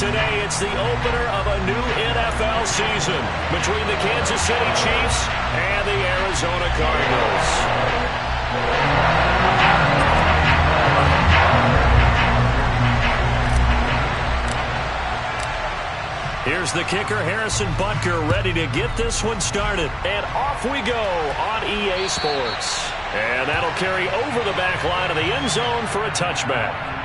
today, it's the opener of a new NFL season between the Kansas City Chiefs and the Arizona Cardinals. Here's the kicker, Harrison Butker, ready to get this one started. And off we go on EA Sports. And that'll carry over the back line of the end zone for a touchback.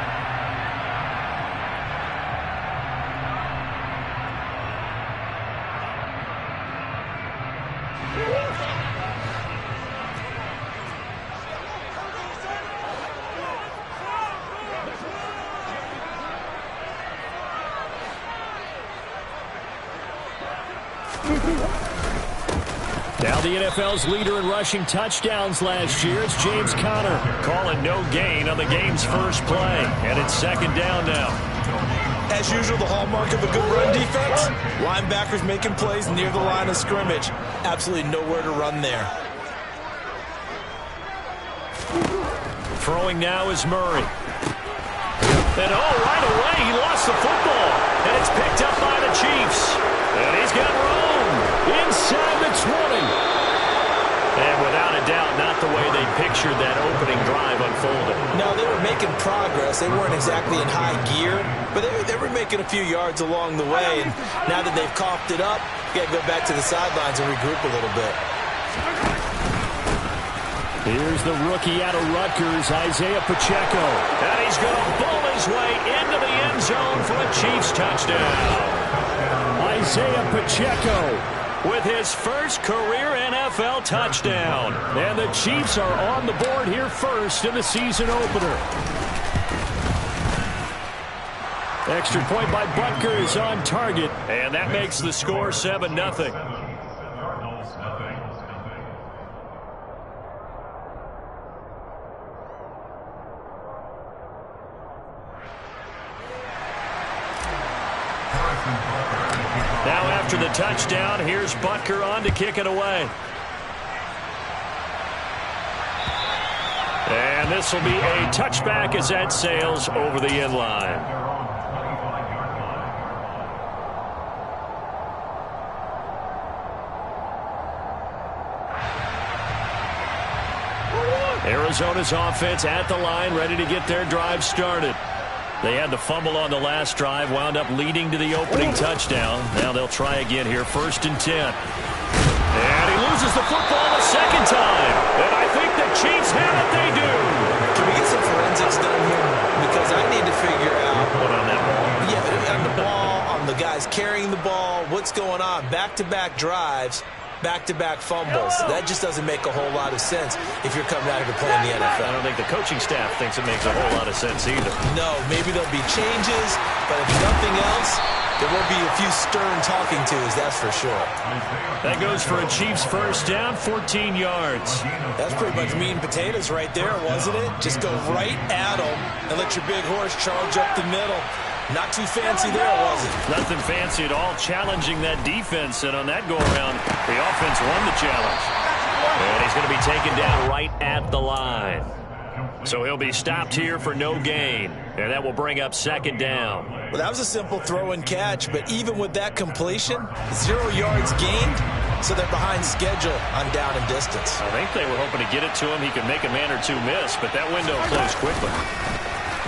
Now the NFL's leader in rushing touchdowns last year, it's James Conner, calling no gain on the game's first play. And it's second down now. As usual, the hallmark of a good run defense, linebackers making plays near the line of scrimmage. Absolutely nowhere to run there. Throwing now is Murray. And right away, he lost the football. And it's picked up by the Chiefs. And he's got room inside the 20. And without a doubt, not the way they pictured that opening drive unfolding. No, they were making progress. They weren't exactly in high gear, but they were making a few yards along the way. And now that they've coughed it up, you got to go back to the sidelines and regroup a little bit. Here's the rookie out of Rutgers, Isaiah Pacheco. And he's going to bull his way into the end zone for a Chiefs touchdown. Isaiah Pacheco with his first career NFL touchdown. And the Chiefs are on the board here first in the season opener. Extra point by Butker is on target. And that makes the score 7-0. Now after the touchdown, here's Butker on to kick it away. And this will be a touchback as that sails over the end line. Arizona's offense at the line, ready to get their drive started. They had the fumble on the last drive, wound up leading to the opening touchdown. Now they'll try again here, 1st and 10. And he loses the football a second time. And I think the Chiefs have it, they do. Can we get some forensics done here? Because I need to figure out what on that ball. Yeah, on the ball, on the guys carrying the ball, what's going on. Back-to-back drives, back-to-back fumbles. That just doesn't make a whole lot of sense if you're coming out here to play in the NFL. I don't think the coaching staff thinks it makes a whole lot of sense either. No, maybe there'll be changes, but if nothing else, there will be a few stern talking tos, that's for sure. That goes for a Chiefs first down, 14 yards. That's pretty much meat and potatoes right there, wasn't it? Just go right at them and let your big horse charge up the middle. Not too fancy there, was it? Nothing fancy at all, challenging that defense. And on that go-around, the offense won the challenge. And he's going to be taken down right at the line. So he'll be stopped here for no gain. And that will bring up second down. Well, that was a simple throw and catch, but even with that completion, 0 yards gained, so they're behind schedule on down and distance. I think they were hoping to get it to him. He could make a man or two miss, but that window closed quickly.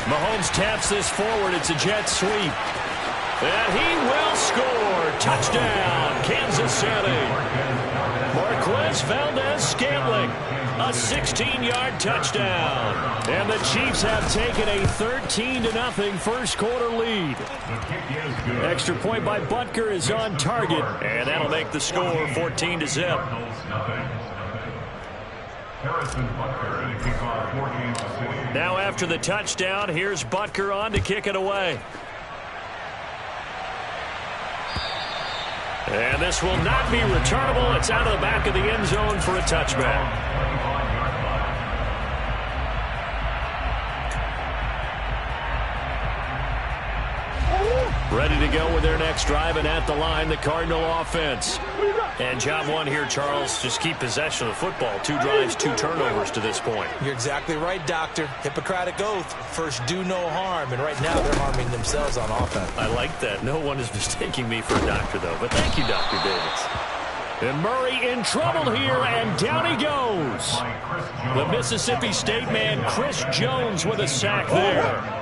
Mahomes taps this forward. It's a jet sweep. And he will score. Touchdown, Kansas City. Marquez Valdez-Scantling. A 16-yard touchdown. And the Chiefs have taken a 13-0 first quarter lead. Extra point by Butker is on target. And that'll make the score 14-0. Now after the touchdown, here's Butker on to kick it away. And this will not be returnable. It's out of the back of the end zone for a touchback. Ready to go with their next drive, and at the line, the Cardinal offense. And job one here, Charles, just keep possession of the football. 2 drives, 2 turnovers to this point. You're exactly right, Doctor. Hippocratic oath. First, do no harm. And right now, they're harming themselves on offense. I like that. No one is mistaking me for a doctor, though. But thank you, Dr. Davis. And Murray in trouble here, and down he goes. The Mississippi State man, Chris Jones, with a sack there.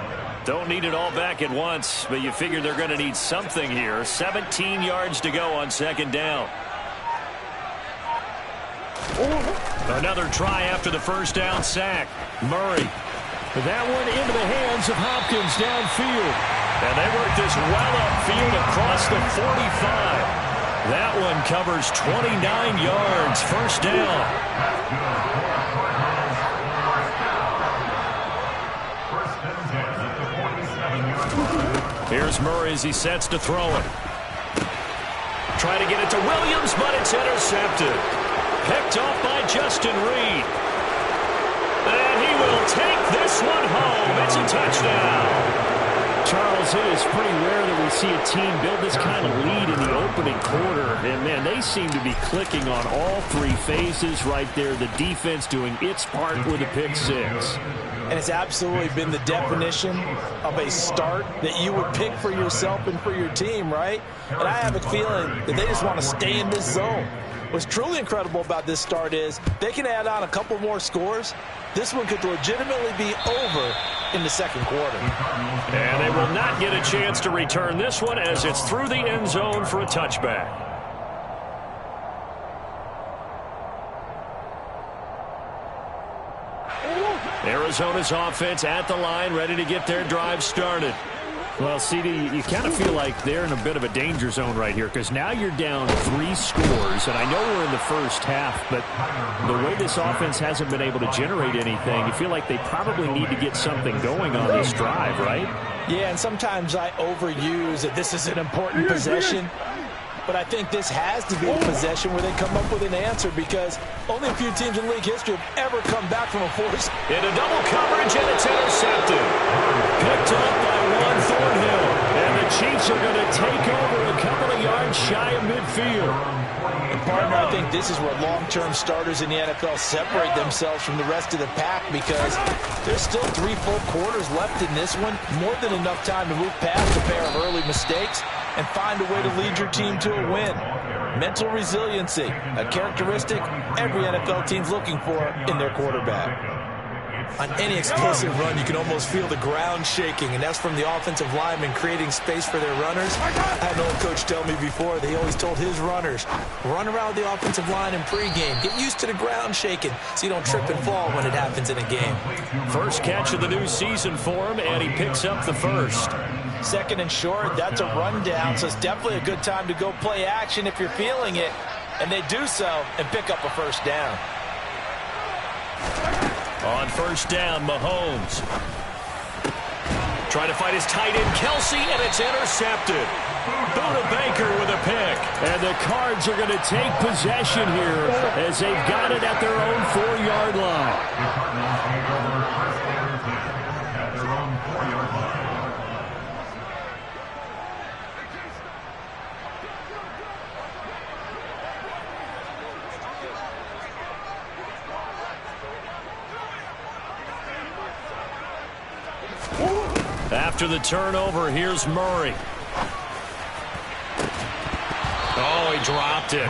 Don't need it all back at once, but you figure they're going to need something here. 17 yards to go on second down. Another try after the first down sack. Murray. That one into the hands of Hopkins downfield. And they work this well upfield across the 45. That one covers 29 yards. First down. Here's Murray as he sets to throw it. Trying to get it to Williams, but it's intercepted. Picked off by Justin Reed. And he will take this one home. It's a touchdown. Charles, it is pretty rare that we see a team build this kind of lead in the opening quarter. And, man, they seem to be clicking on all 3 phases right there. The defense doing its part with a pick 6. And it's absolutely been the definition of a start that you would pick for yourself and for your team, right? And I have a feeling that they just want to stay in this zone. What's truly incredible about this start is they can add on a couple more scores. This one could legitimately be over in the second quarter. And they will not get a chance to return this one as it's through the end zone for a touchback. Arizona's offense at the line, ready to get their drive started. Well, CD, you kind of feel like they're in a bit of a danger zone right here because now you're down 3 scores, and I know we're in the first half, but the way this offense hasn't been able to generate anything, you feel like they probably need to get something going on this drive, right? Yeah, and sometimes I overuse that this is an important possession. But I think this has to be a possession where they come up with an answer because only a few teams in league history have ever come back from a force. Into double coverage, and it's intercepted. Picked up by Juan Thornhill. And the Chiefs are going to take over a couple of yards shy of midfield. And partner, I think this is where long-term starters in the NFL separate themselves from the rest of the pack because there's still 3 full quarters left in this one. More than enough time to move past a pair of early mistakes and find a way to lead your team to a win. Mental resiliency, a characteristic every NFL team's looking for in their quarterback. On any explosive run, you can almost feel the ground shaking, and that's from the offensive linemen creating space for their runners. I had an old coach tell me before, they always told his runners, run around the offensive line in pregame. Get used to the ground shaking so you don't trip and fall when it happens in a game. First catch of the new season for him, and he picks up the first. Second and short, that's a rundown, so it's definitely a good time to go play action if you're feeling it. And they do so and pick up a first down. On first down, Mahomes. Trying to fight his tight end, Kelsey, and it's intercepted. Buda Baker with a pick. And the Cards are going to take possession here as they've got it at their own 4-yard line. After the turnover, here's Murray. Oh, he dropped it.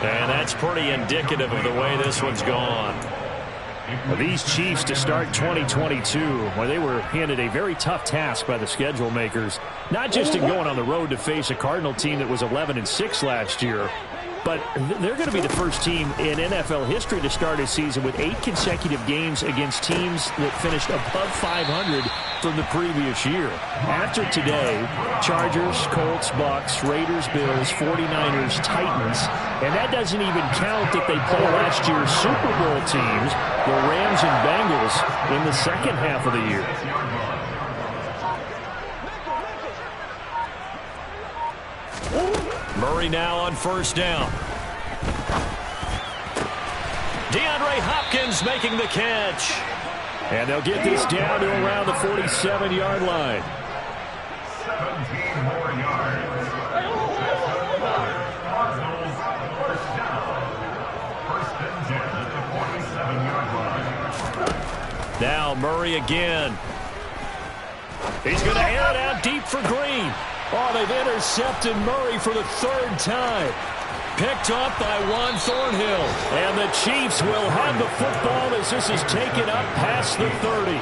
And that's pretty indicative of the way this one's gone. Well, these Chiefs to start 2022, well, they were handed a very tough task by the schedule makers, not just in going on the road to face a Cardinal team that was 11-6 last year, but they're going to be the first team in NFL history to start a season with 8 consecutive games against teams that finished above 500 from the previous year. After today, Chargers, Colts, Bucks, Raiders, Bills, 49ers, Titans, and that doesn't even count that they play last year's Super Bowl teams, the Rams and Bengals, in the second half of the year. Murray now on first down. DeAndre Hopkins making the catch. And they'll get this down to around the 47-yard line. 17 more yards. Now Murray again. He's going to air it out deep for Green. Oh, they've intercepted Murray for the third time. Picked up by Juan Thornhill. And the Chiefs will have the football as this is taken up past the 30.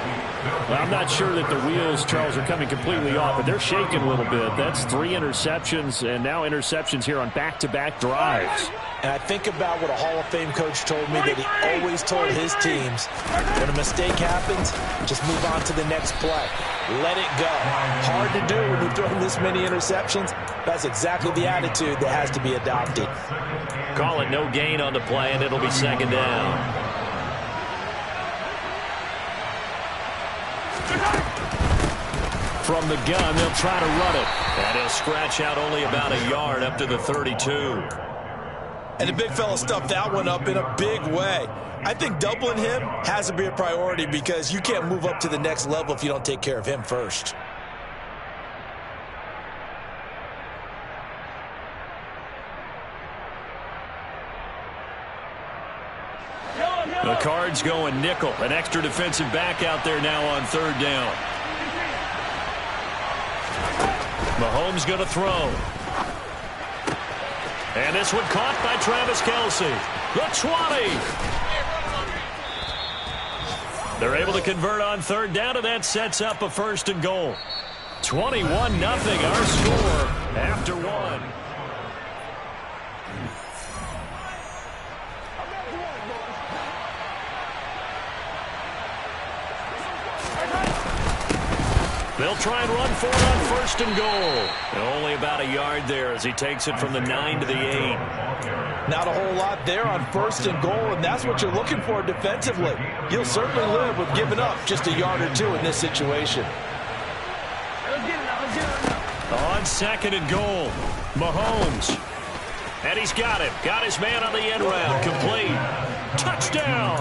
Well, I'm not sure that the wheels, Charles, are coming completely off, but they're shaking a little bit. That's 3 interceptions, and now interceptions here on back-to-back drives. And I think about what a Hall of Fame coach told me that he always told his teams, when a mistake happens, just move on to the next play. Let it go. Hard to do when you're throwing this many interceptions. That's exactly the attitude that has to be adopted. Call it no gain on the play, and it'll be second down. From the gun, they'll try to run it. And he'll scratch out only about a yard up to the 32. And the big fella stuffed that one up in a big way. I think doubling him has to be a priority because you can't move up to the next level if you don't take care of him first. The Cards going nickel. An extra defensive back out there now on third down. Mahomes going to throw. And this one caught by Travis Kelce. The 20. They're able to convert on third down, and that sets up a 1st and goal. 21-0 our score after one. They'll try and run for it on 1st and goal. And only about a yard there as he takes it from the 9 to the 8. Not a whole lot there on 1st and goal, and that's what you're looking for defensively. You'll certainly live with giving up just a yard or 2 in this situation. On 2nd and goal, Mahomes. And he's got him. Got his man on the end round. Complete. Touchdown.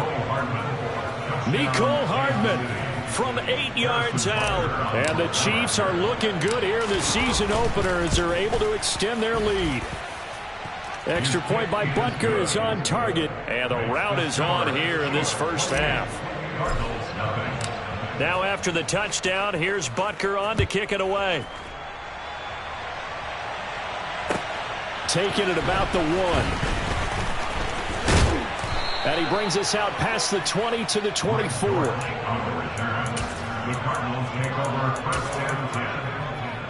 Mecole Hardman from 8 yards out. And the Chiefs are looking good here in the season opener as they're able to extend their lead. Extra point by Butker is on target. And the rout is on here in this first half. Now after the touchdown, here's Butker on to kick it away. Taking it about the 1. And he brings us out past the 20 to the 24. The Cardinals take over 1st and 10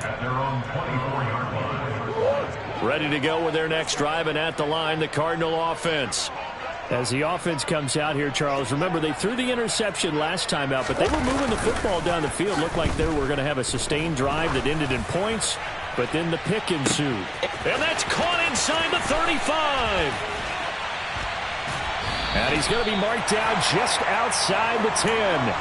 at their own 24-yard line. Ready to go with their next drive, and at the line, the Cardinal offense. As the offense comes out here, Charles, remember they threw the interception last time out, but they were moving the football down the field. Looked like they were going to have a sustained drive that ended in points, but then the pick ensued. And that's caught inside the 35. And he's going to be marked down just outside the 10.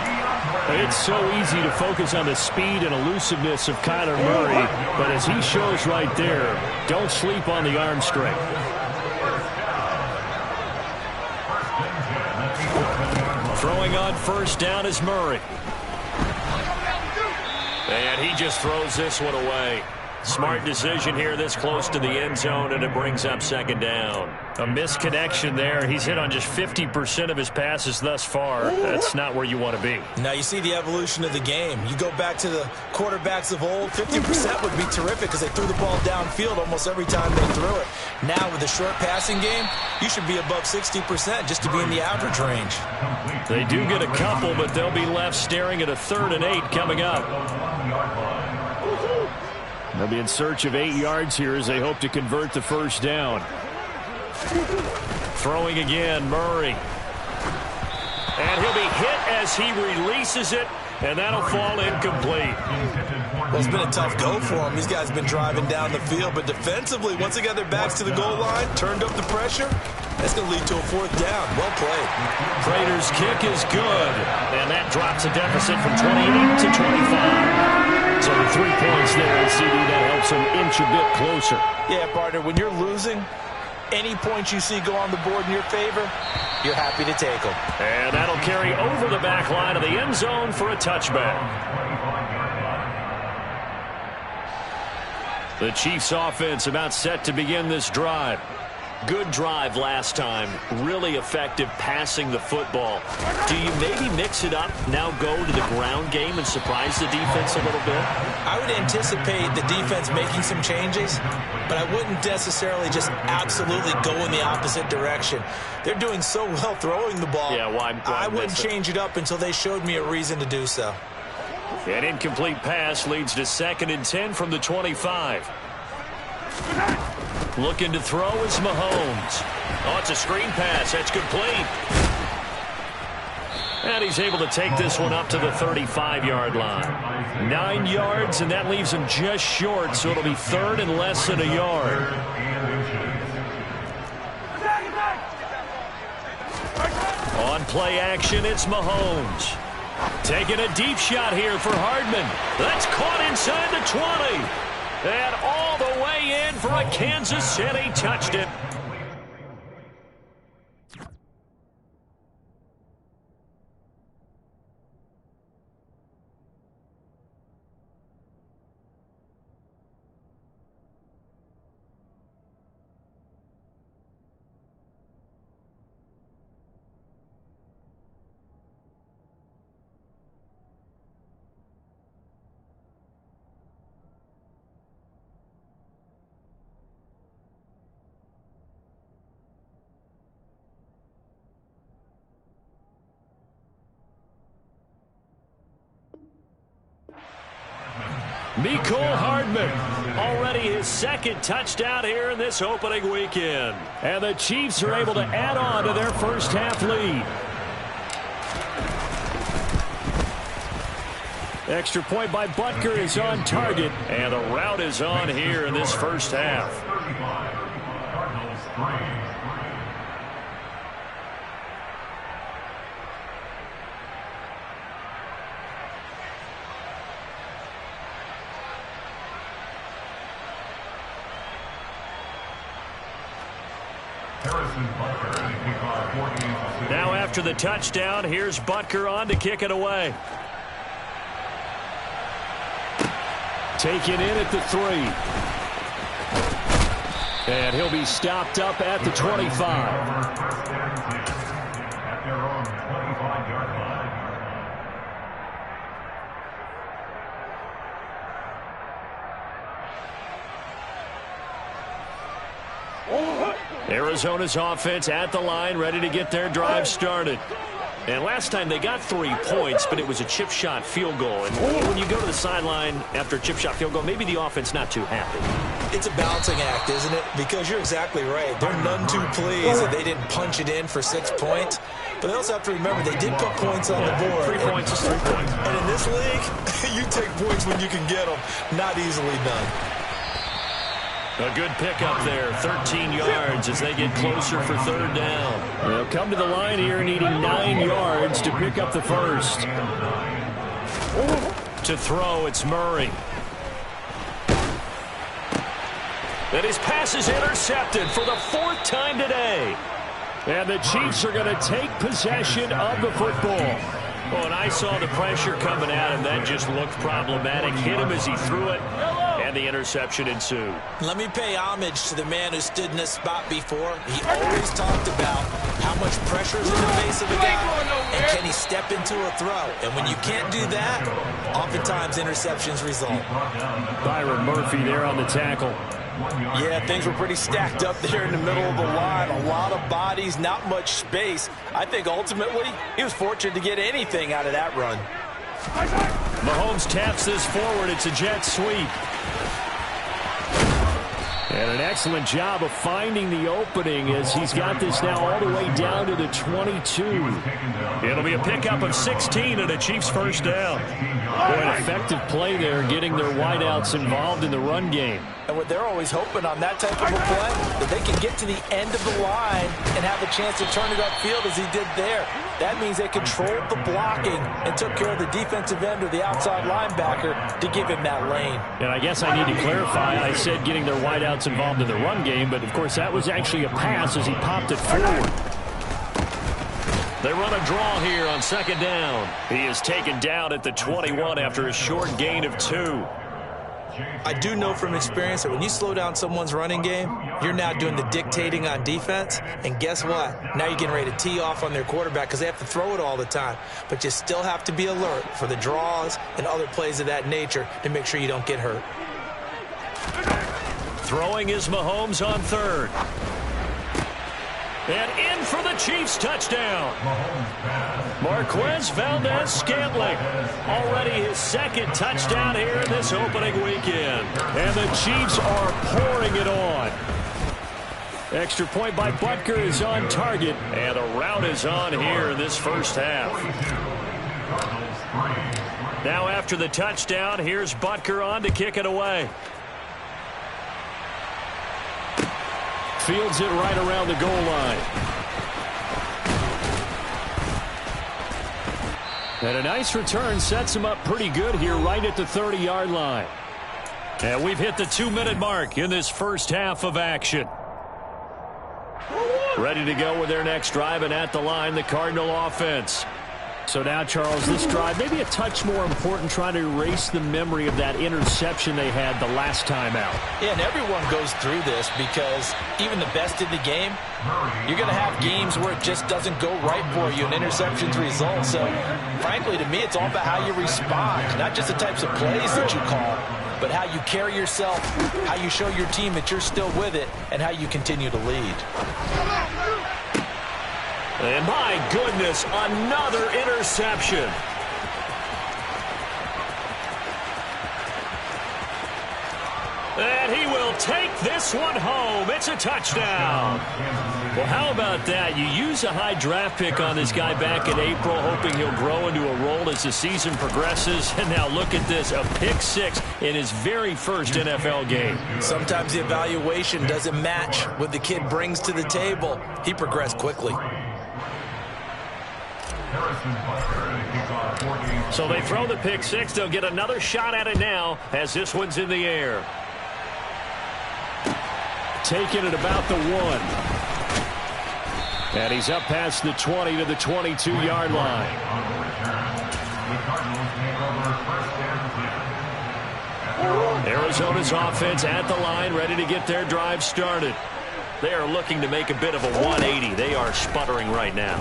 It's so easy to focus on the speed and elusiveness of Kyler Murray, but as he shows right there, don't sleep on the arm strength. Throwing on 1st down is Murray. And he just throws this one away. Smart decision here this close to the end zone, and it brings up 2nd down. A misconnection there. He's hit on just 50% of his passes thus far. That's not where you want to be. Now you see the evolution of the game. You go back to the quarterbacks of old, 50% would be terrific because they threw the ball downfield almost every time they threw it. Now with the short passing game, you should be above 60% just to be in the average range. They do get a couple, but they'll be left staring at a 3rd and 8 coming up. They'll be in search of 8 yards here as they hope to convert the 1st down. Throwing again, Murray. And he'll be hit as he releases it, and that'll fall incomplete. Well, it's been a tough go for him. These guys have been driving down the field, but defensively, once they got their backs to the goal line, turned up the pressure, that's going to lead to a 4th down. Well played. Prater's kick is good, and that drops a deficit from 28 to 25. So the 3 points there at CD, that helps them inch a bit closer. Yeah, partner, when you're losing, any points you see go on the board in your favor, you're happy to take them. And that'll carry over the back line of the end zone for a touchback. The Chiefs offense about set to begin this drive. Good drive last time. Really effective passing the football. Do you maybe mix it up, now go to the ground game and surprise the defense a little bit? I would anticipate the defense making some changes, but I wouldn't necessarily just absolutely go in the opposite direction. They're doing so well throwing the ball. Yeah, why I wouldn't change it up until they showed me a reason to do so. An incomplete pass leads to 2nd and 10 from the 25. Looking to throw is Mahomes. Oh, it's a screen pass. That's complete. And he's able to take this one up to the 35-yard line. 9 yards, and that leaves him just short, so it'll be 3rd and less than a yard. On play action, it's Mahomes. Taking a deep shot here for Hardman. That's caught inside the 20. And all the way in for a Kansas City touchdown. Mecole Hardman, already his 2nd touchdown here in this opening weekend. And the Chiefs are able to add on to their first half lead. Extra point by Butker is on target, and the route is on here in this first half. Now after the touchdown, here's Butker on to kick it away. Taken in at the 3. And he'll be stopped up at the 25. Arizona's offense at the line, ready to get their drive started. And last time they got 3 points, but it was a chip shot field goal. And when you go to the sideline after a chip shot field goal, maybe the offense not too happy. It's a balancing act, isn't it? Because you're exactly right. They're none too pleased that they didn't punch it in for 6 points. But they also have to remember they did put points on the board. 3 points is 3 points. And in this league, you take points when you can get them. Not easily done. A good pickup there, 13 yards as they get closer for 3rd down. They'll come to the line here needing 9 yards to pick up the first. To throw, it's Murray. And his pass is intercepted for the 4th time today. And the Chiefs are going to take possession of the football. Oh, and I saw the pressure coming at him. That just looked problematic. Hit him as he threw it, and the interception ensued. Let me pay homage to the man who stood in this spot before. He always talked about how much pressure is in the face of a guy, and can he step into a throw. And when you can't do that, oftentimes interceptions result. Byron Murphy there on the tackle. Yeah, things were pretty stacked up there in the middle of the line. A lot of bodies, not much space. I think ultimately he was fortunate to get anything out of that run. Mahomes taps this forward. It's a jet sweep. And an excellent job of finding the opening as he's got this now all the way down to the 22. It'll be a pickup of 16 and a Chiefs first down. Boy, an effective play there, getting their wideouts involved in the run game. And what they're always hoping on that type of a play, that they can get to the end of the line and have a chance to turn it upfield as he did there. That means they controlled the blocking and took care of the defensive end or the outside linebacker to give him that lane. And I guess I need to clarify, I said getting their wideouts involved in the run game, but of course that was actually a pass as he popped it forward. They run a draw here on 2nd down. He is taken down at the 21 after a short gain of 2. I do know from experience that when you slow down someone's running game, you're now doing the dictating on defense. And guess what? Now you're getting ready to tee off on their quarterback because they have to throw it all the time. But you still have to be alert for the draws and other plays of that nature to make sure you don't get hurt. Throwing is Mahomes on third. And in for the Chiefs touchdown. Marquez Valdez-Scantling. Already his second touchdown here in this opening weekend. And the Chiefs are pouring it on. Extra point by Butker is on target. And the rout is on here in this first half. Now after the touchdown, here's Butker on to kick it away. Fields it right around the goal line. And a nice return sets him up pretty good here right at the 30-yard line. And we've hit the 2-minute mark in this first half of action. Ready to go with their next drive, and at the line, the Cardinal offense. So now, Charles, this drive maybe a touch more important, trying to erase the memory of that interception they had the last time out. Yeah, and everyone goes through this because even the best in the game, you're going to have games where it just doesn't go right for you, and interceptions result. So, frankly, to me, it's all about how you respond, not just the types of plays that you call, but how you carry yourself, how you show your team that you're still with it, and how you continue to lead. And my goodness, another interception. And he will take this one home. It's a touchdown. Well, how about that? You use a high draft pick on this guy back in April, hoping he'll grow into a role as the season progresses. And now look at this, a pick six in his very first NFL game. Sometimes the evaluation doesn't match what the kid brings to the table. He progressed quickly. So they throw the pick six. They'll get another shot at it now as this one's in the air. Taking it about the 1. And he's up past the 20 to the 22-yard line. Arizona's offense at the line, ready to get their drive started. They are looking to make a bit of a 180. They are sputtering right now.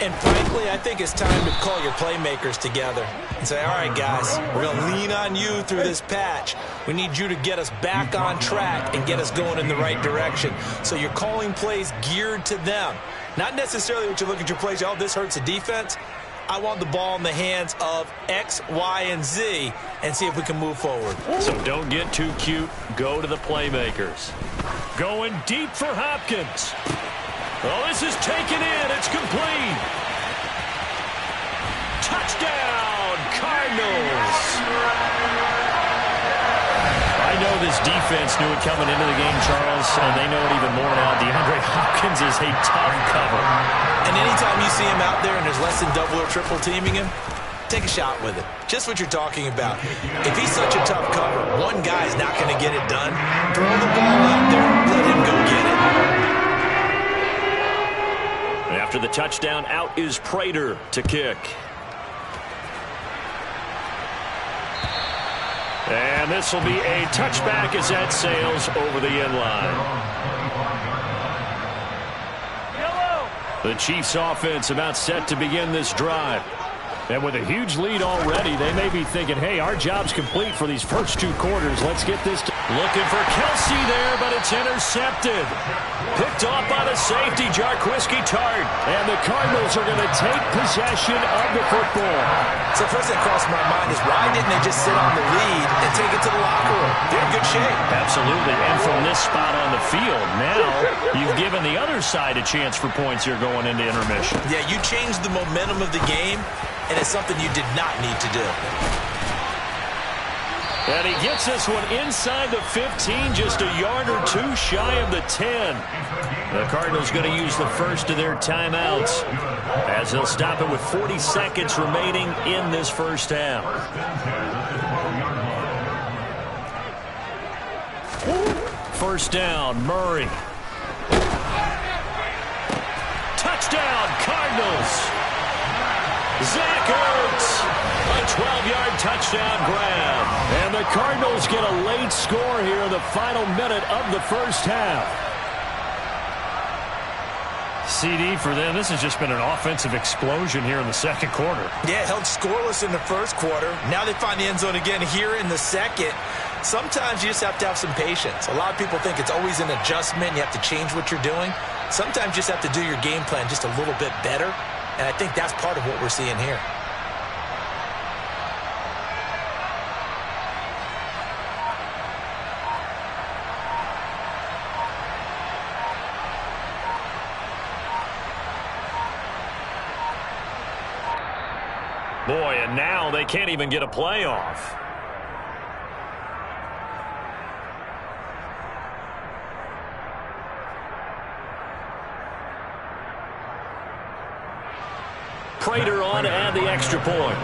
And frankly, I think it's time to call your playmakers together and say, all right, guys, we're going to lean on you through this patch. We need you to get us back on track and get us going in the right direction. So you're calling plays geared to them. Not necessarily what you look at your plays, oh, this hurts the defense. I want the ball in the hands of X, Y, and Z and see if we can move forward. So don't get too cute. Go to the playmakers. Going deep for Hopkins. Oh, this is taken in. It's complete. Touchdown, Cardinals. I know this defense knew it coming into the game, Charles, and they know it even more now. DeAndre Hopkins is a tough cover. And anytime you see him out there and there's less than double or triple teaming him, take a shot with it. Just what you're talking about. If he's such a tough cover, one guy's not going to get it done. Throw the ball out there. Let him go get it. After the touchdown, out is Prater to kick. And this will be a touchback as that sails over the end line. The Chiefs offense about set to begin this drive. And with a huge lead already, they may be thinking, hey, our job's complete for these first 2 quarters. Let's get this. Looking for Kelsey there, but it's intercepted. Picked off by the safety, Jarquiski Tart. And the Cardinals are going to take possession of the football. So first that crossed my mind is, why didn't they just sit on the lead and take it to the locker room? They're in good shape. Absolutely. And from this spot on the field, now you've given the other side a chance for points here going into intermission. Yeah, you changed the momentum of the game, and it's something you did not need to do. And he gets this one inside the 15, just a yard or 2 shy of the 10. The Cardinals going to use the first of their timeouts as they'll stop it with 40 seconds remaining in this first half. First down, Murray. Touchdown, Cardinals. Zach Ertz, a 12-yard touchdown grab. And the Cardinals get a late score here in the final minute of the first half. CD for them, this has just been an offensive explosion here in the second quarter. Yeah, held scoreless in the first quarter. Now they find the end zone again here in the second. Sometimes you just have to have some patience. A lot of people think it's always an adjustment. You have to change what you're doing. Sometimes you just have to do your game plan just a little bit better. And I think that's part of what we're seeing here. Boy, and now they can't even get a playoff. Prater on to add the extra point.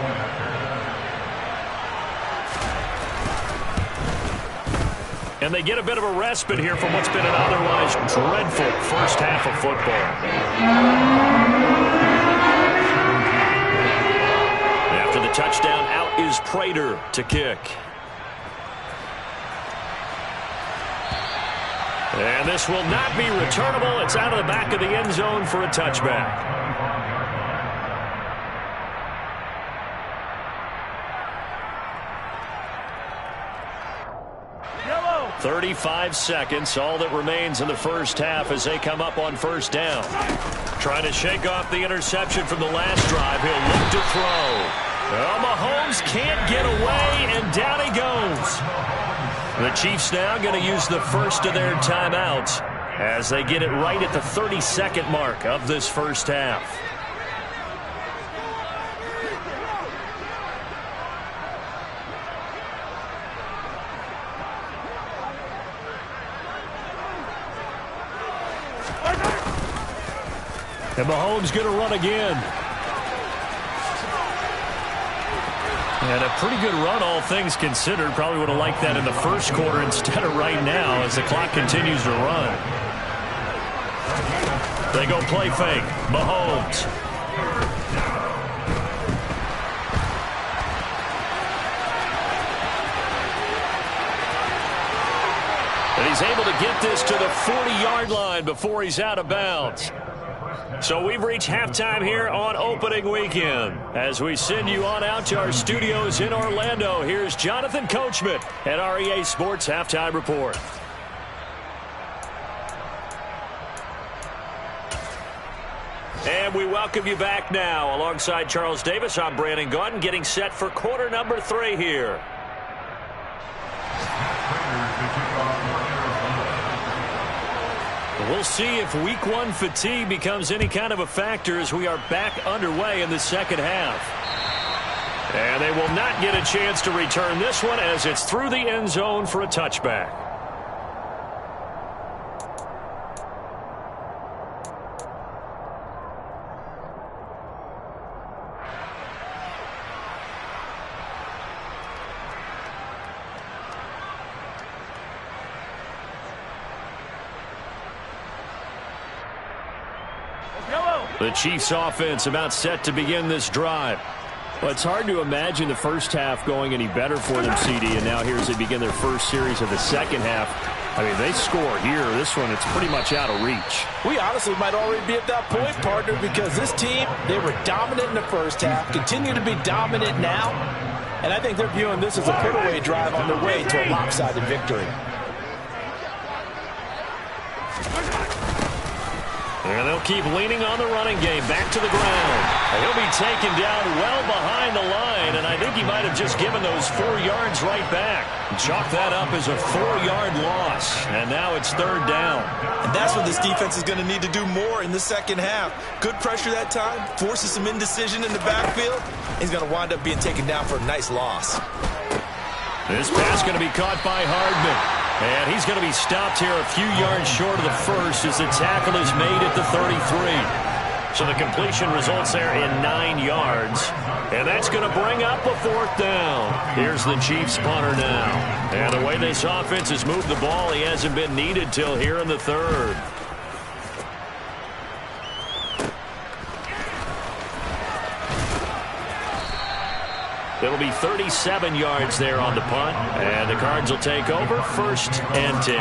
And they get a bit of a respite here from what's been an otherwise dreadful first half of football. Touchdown, out is Prater to kick. And this will not be returnable. It's out of the back of the end zone for a touchback. 35 seconds, all that remains in the first half as they come up on first down. Trying to shake off the interception from the last drive. He'll look to throw. Well, Mahomes can't get away, and down he goes. The Chiefs now going to use the first of their timeouts as they get it right at the 30-second mark of this first half. And Mahomes going to run again. And a pretty good run, all things considered. Probably would have liked that in the first quarter instead of right now as the clock continues to run. They go play fake. Mahomes. And he's able to get this to the 40-yard line before he's out of bounds. So we've reached halftime here on opening weekend. As we send you on out to our studios in Orlando, here's Jonathan Coachman at our EA Sports Halftime Report. And we welcome you back now. Alongside Charles Davis, I'm Brandon Gaudin, getting set for quarter number 3 here. We'll see if week 1 fatigue becomes any kind of a factor as we are back underway in the second half. And they will not get a chance to return this one as it's through the end zone for a touchback. The Chiefs offense about set to begin this drive. Well, it's hard to imagine the first half going any better for them, CD, and now here as they begin their first series of the second half. I mean, they score here. This one, it's pretty much out of reach. We honestly might already be at that point, partner, because this team, they were dominant in the first half, continue to be dominant now, and I think they're viewing this as a put-away drive on their way to a lopsided victory. And they'll keep leaning on the running game. Back to the ground. He'll be taken down well behind the line, and I think he might have just given those 4 yards right back. Chalk that up as a 4-yard loss, and now it's third down. And that's what this defense is going to need to do more in the second half. Good pressure that time, forces some indecision in the backfield. He's going to wind up being taken down for a nice loss. This pass going to be caught by Hardman. And he's going to be stopped here a few yards short of the first as the tackle is made at the 33. So the completion results there in 9 yards. And that's going to bring up a 4th down. Here's the Chiefs punter now. And the way this offense has moved the ball, he hasn't been needed till here in the third. It'll be 37 yards there on the punt, and the Cards will take over 1st and 10.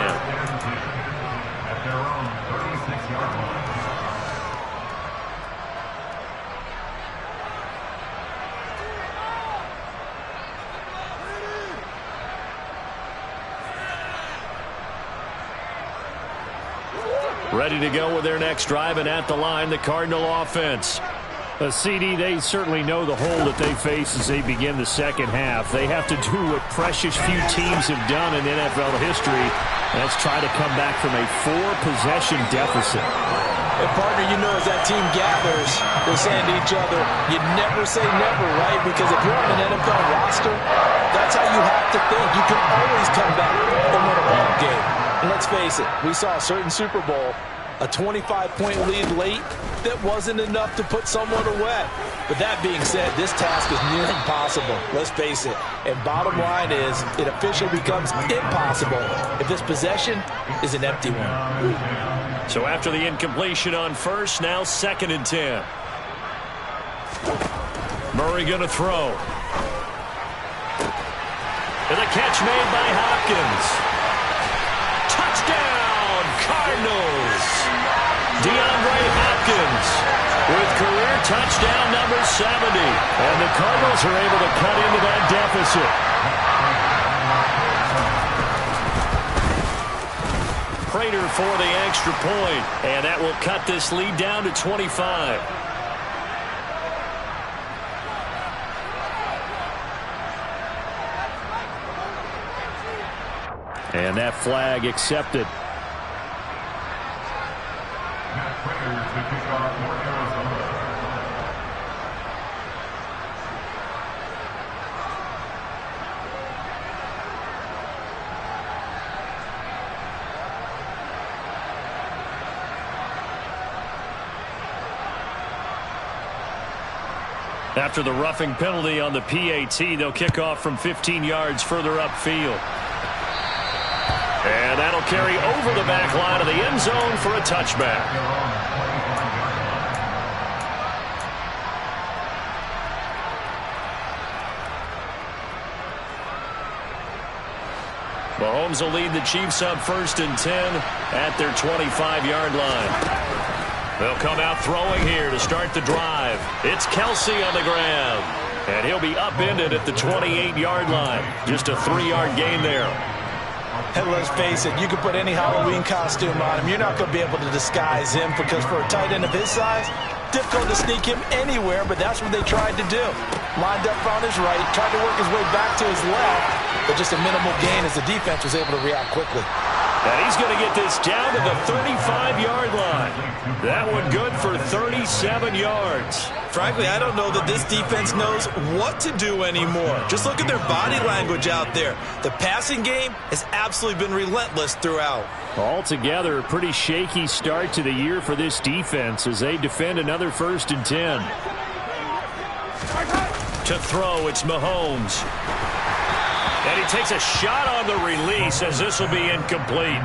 Ready to go with their next drive, and at the line, the Cardinal offense. CD, they certainly know the hole that they face as they begin the second half. They have to do what precious few teams have done in NFL history, and that's try to come back from a 4-possession deficit. And partner, you know, as that team gathers, they're saying to each other, you never say never, right? Because if you're on an NFL roster, that's how you have to think. You can always come back and win a ball game. And let's face it, we saw a certain Super Bowl, a 25-point lead late that wasn't enough to put someone away. But that being said, this task is near impossible. Let's face it. And bottom line is, it officially becomes impossible if this possession is an empty one. So after the incompletion on first, now 2nd and 10. Murray going to throw. And the catch made by Hopkins. Touchdown, Cardinals. DeAndre Hopkins with career touchdown number 70. And the Cardinals are able to cut into that deficit. Prater for the extra point, and that will cut this lead down to 25. And that flag accepted. After the roughing penalty on the PAT, they'll kick off from 15 yards further upfield. And that'll carry over the back line of the end zone for a touchback. Mahomes will lead the Chiefs up 1st and 10 at their 25-yard line. They'll come out throwing here to start the drive. It's Kelsey on the ground. And he'll be upended at the 28-yard line. Just a 3-yard gain there. And let's face it, you can put any Halloween costume on him. You're not going to be able to disguise him because for a tight end of his size, difficult to sneak him anywhere, but that's what they tried to do. Lined up on his right, tried to work his way back to his left, but just a minimal gain as the defense was able to react quickly. And he's going to get this down to the 35-yard line. That one good for 37 yards. Frankly, I don't know that this defense knows what to do anymore. Just look at their body language out there. The passing game has absolutely been relentless throughout. Altogether, a pretty shaky start to the year for this defense as they defend another 1st and 10. To throw, it's Mahomes. And he takes a shot on the release as this will be incomplete.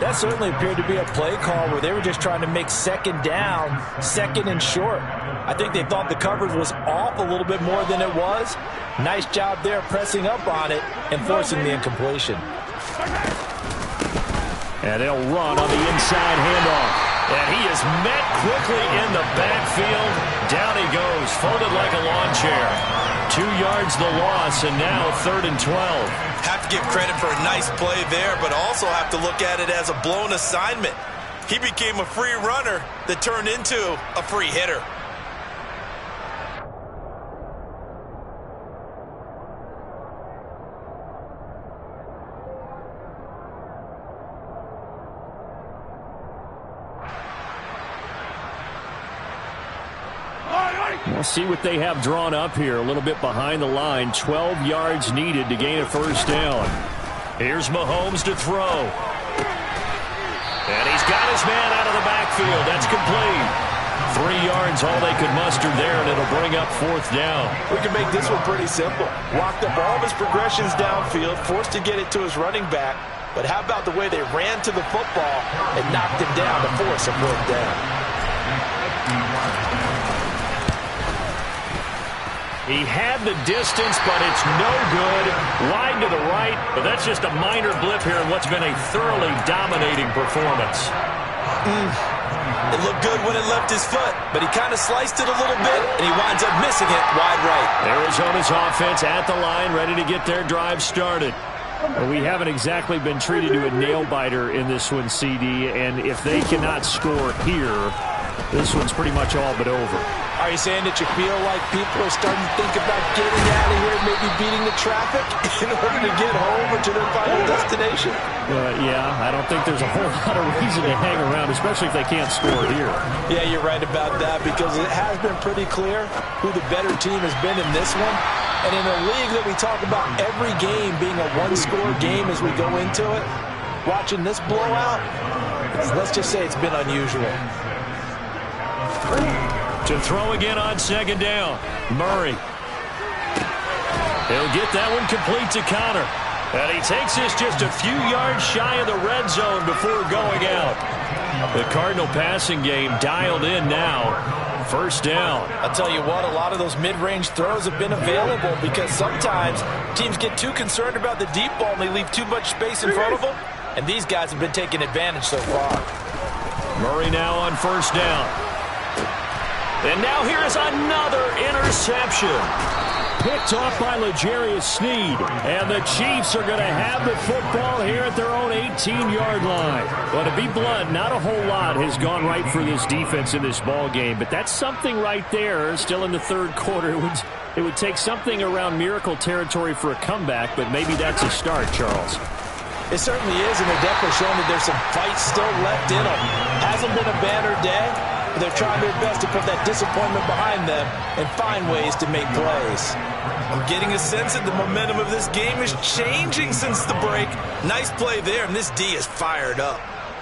That certainly appeared to be a play call where they were just trying to make second down, 2nd and short. I think they thought the coverage was off a little bit more than it was. Nice job there pressing up on it and forcing the incompletion. And they'll run on the inside handoff. And he is met quickly in the backfield. Down he goes, folded like a lawn chair. 2 yards the loss, and now 3rd and 12. Have to give credit for a nice play there, but also have to look at it as a blown assignment. He became a free runner that turned into a free hitter. We'll see what they have drawn up here. A little bit behind the line. 12 yards needed to gain a 1st down. Here's Mahomes to throw. And he's got his man out of the backfield. That's complete. 3 yards, all they could muster there, and it'll bring up 4th down. We can make this one pretty simple. Walked up all of his progressions downfield, forced to get it to his running back. But how about the way they ran to the football and knocked him down to force a 4th down? He had the distance, but it's no good. Wide to the right, but that's just a minor blip here in what's been a thoroughly dominating performance. It looked good when it left his foot, but he kind of sliced it a little bit, and he winds up missing it wide right. Arizona's offense at the line, ready to get their drive started. Well, we haven't exactly been treated to a nail-biter in this one, CD, and if they cannot score here, this one's pretty much all but over. Are you saying that you feel like people are starting to think about getting out of here, maybe beating the traffic in order to get home or to their final destination? Yeah, I don't think there's a whole lot of reason to hang around, especially if they can't score here. Yeah, you're right about that, because it has been pretty clear who the better team has been in this one. And in a league that we talk about every game being a one-score game as we go into it, watching this blowout, let's just say it's been unusual. To throw again on second down, Murray. He'll get that one complete to Connor. And he takes this just a few yards shy of the red zone before going out. The Cardinal passing game dialed in now. First down. I'll tell you what, a lot of those mid-range throws have been available because sometimes teams get too concerned about the deep ball and they leave too much space in front of them. And these guys have been taking advantage so far. Murray now on first down. And now here is another interception. Picked off by L'Jarius Sneed. And the Chiefs are going to have the football here at their own 18-yard line. Well, to be blunt, not a whole lot has gone right for this defense in this ball game. But that's something right there, still in the third quarter. It would take something around miracle territory for a comeback, but maybe that's a start, Charles. It certainly is, and they're definitely showing that there's some fight still left in them. Hasn't been a banner day, but they're trying their best to put that disappointment behind them and find ways to make plays. I'm getting a sense that the momentum of this game is changing since the break. Nice play there, and this D is fired up.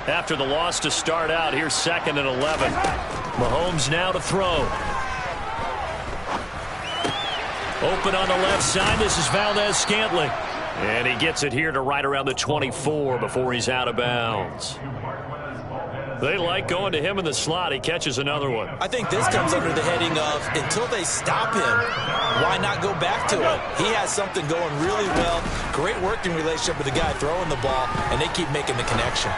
After the loss to start out, here's 2nd and 11. Mahomes now to throw. Open on the left side. This is Valdez-Scantling. And he gets it here to right around the 24 before he's out of bounds. They like going to him in the slot. He catches another one. I think this comes under the heading of until they stop him, why not go back to it? He has something going really well. Great working relationship with the guy throwing the ball, and they keep making the connection.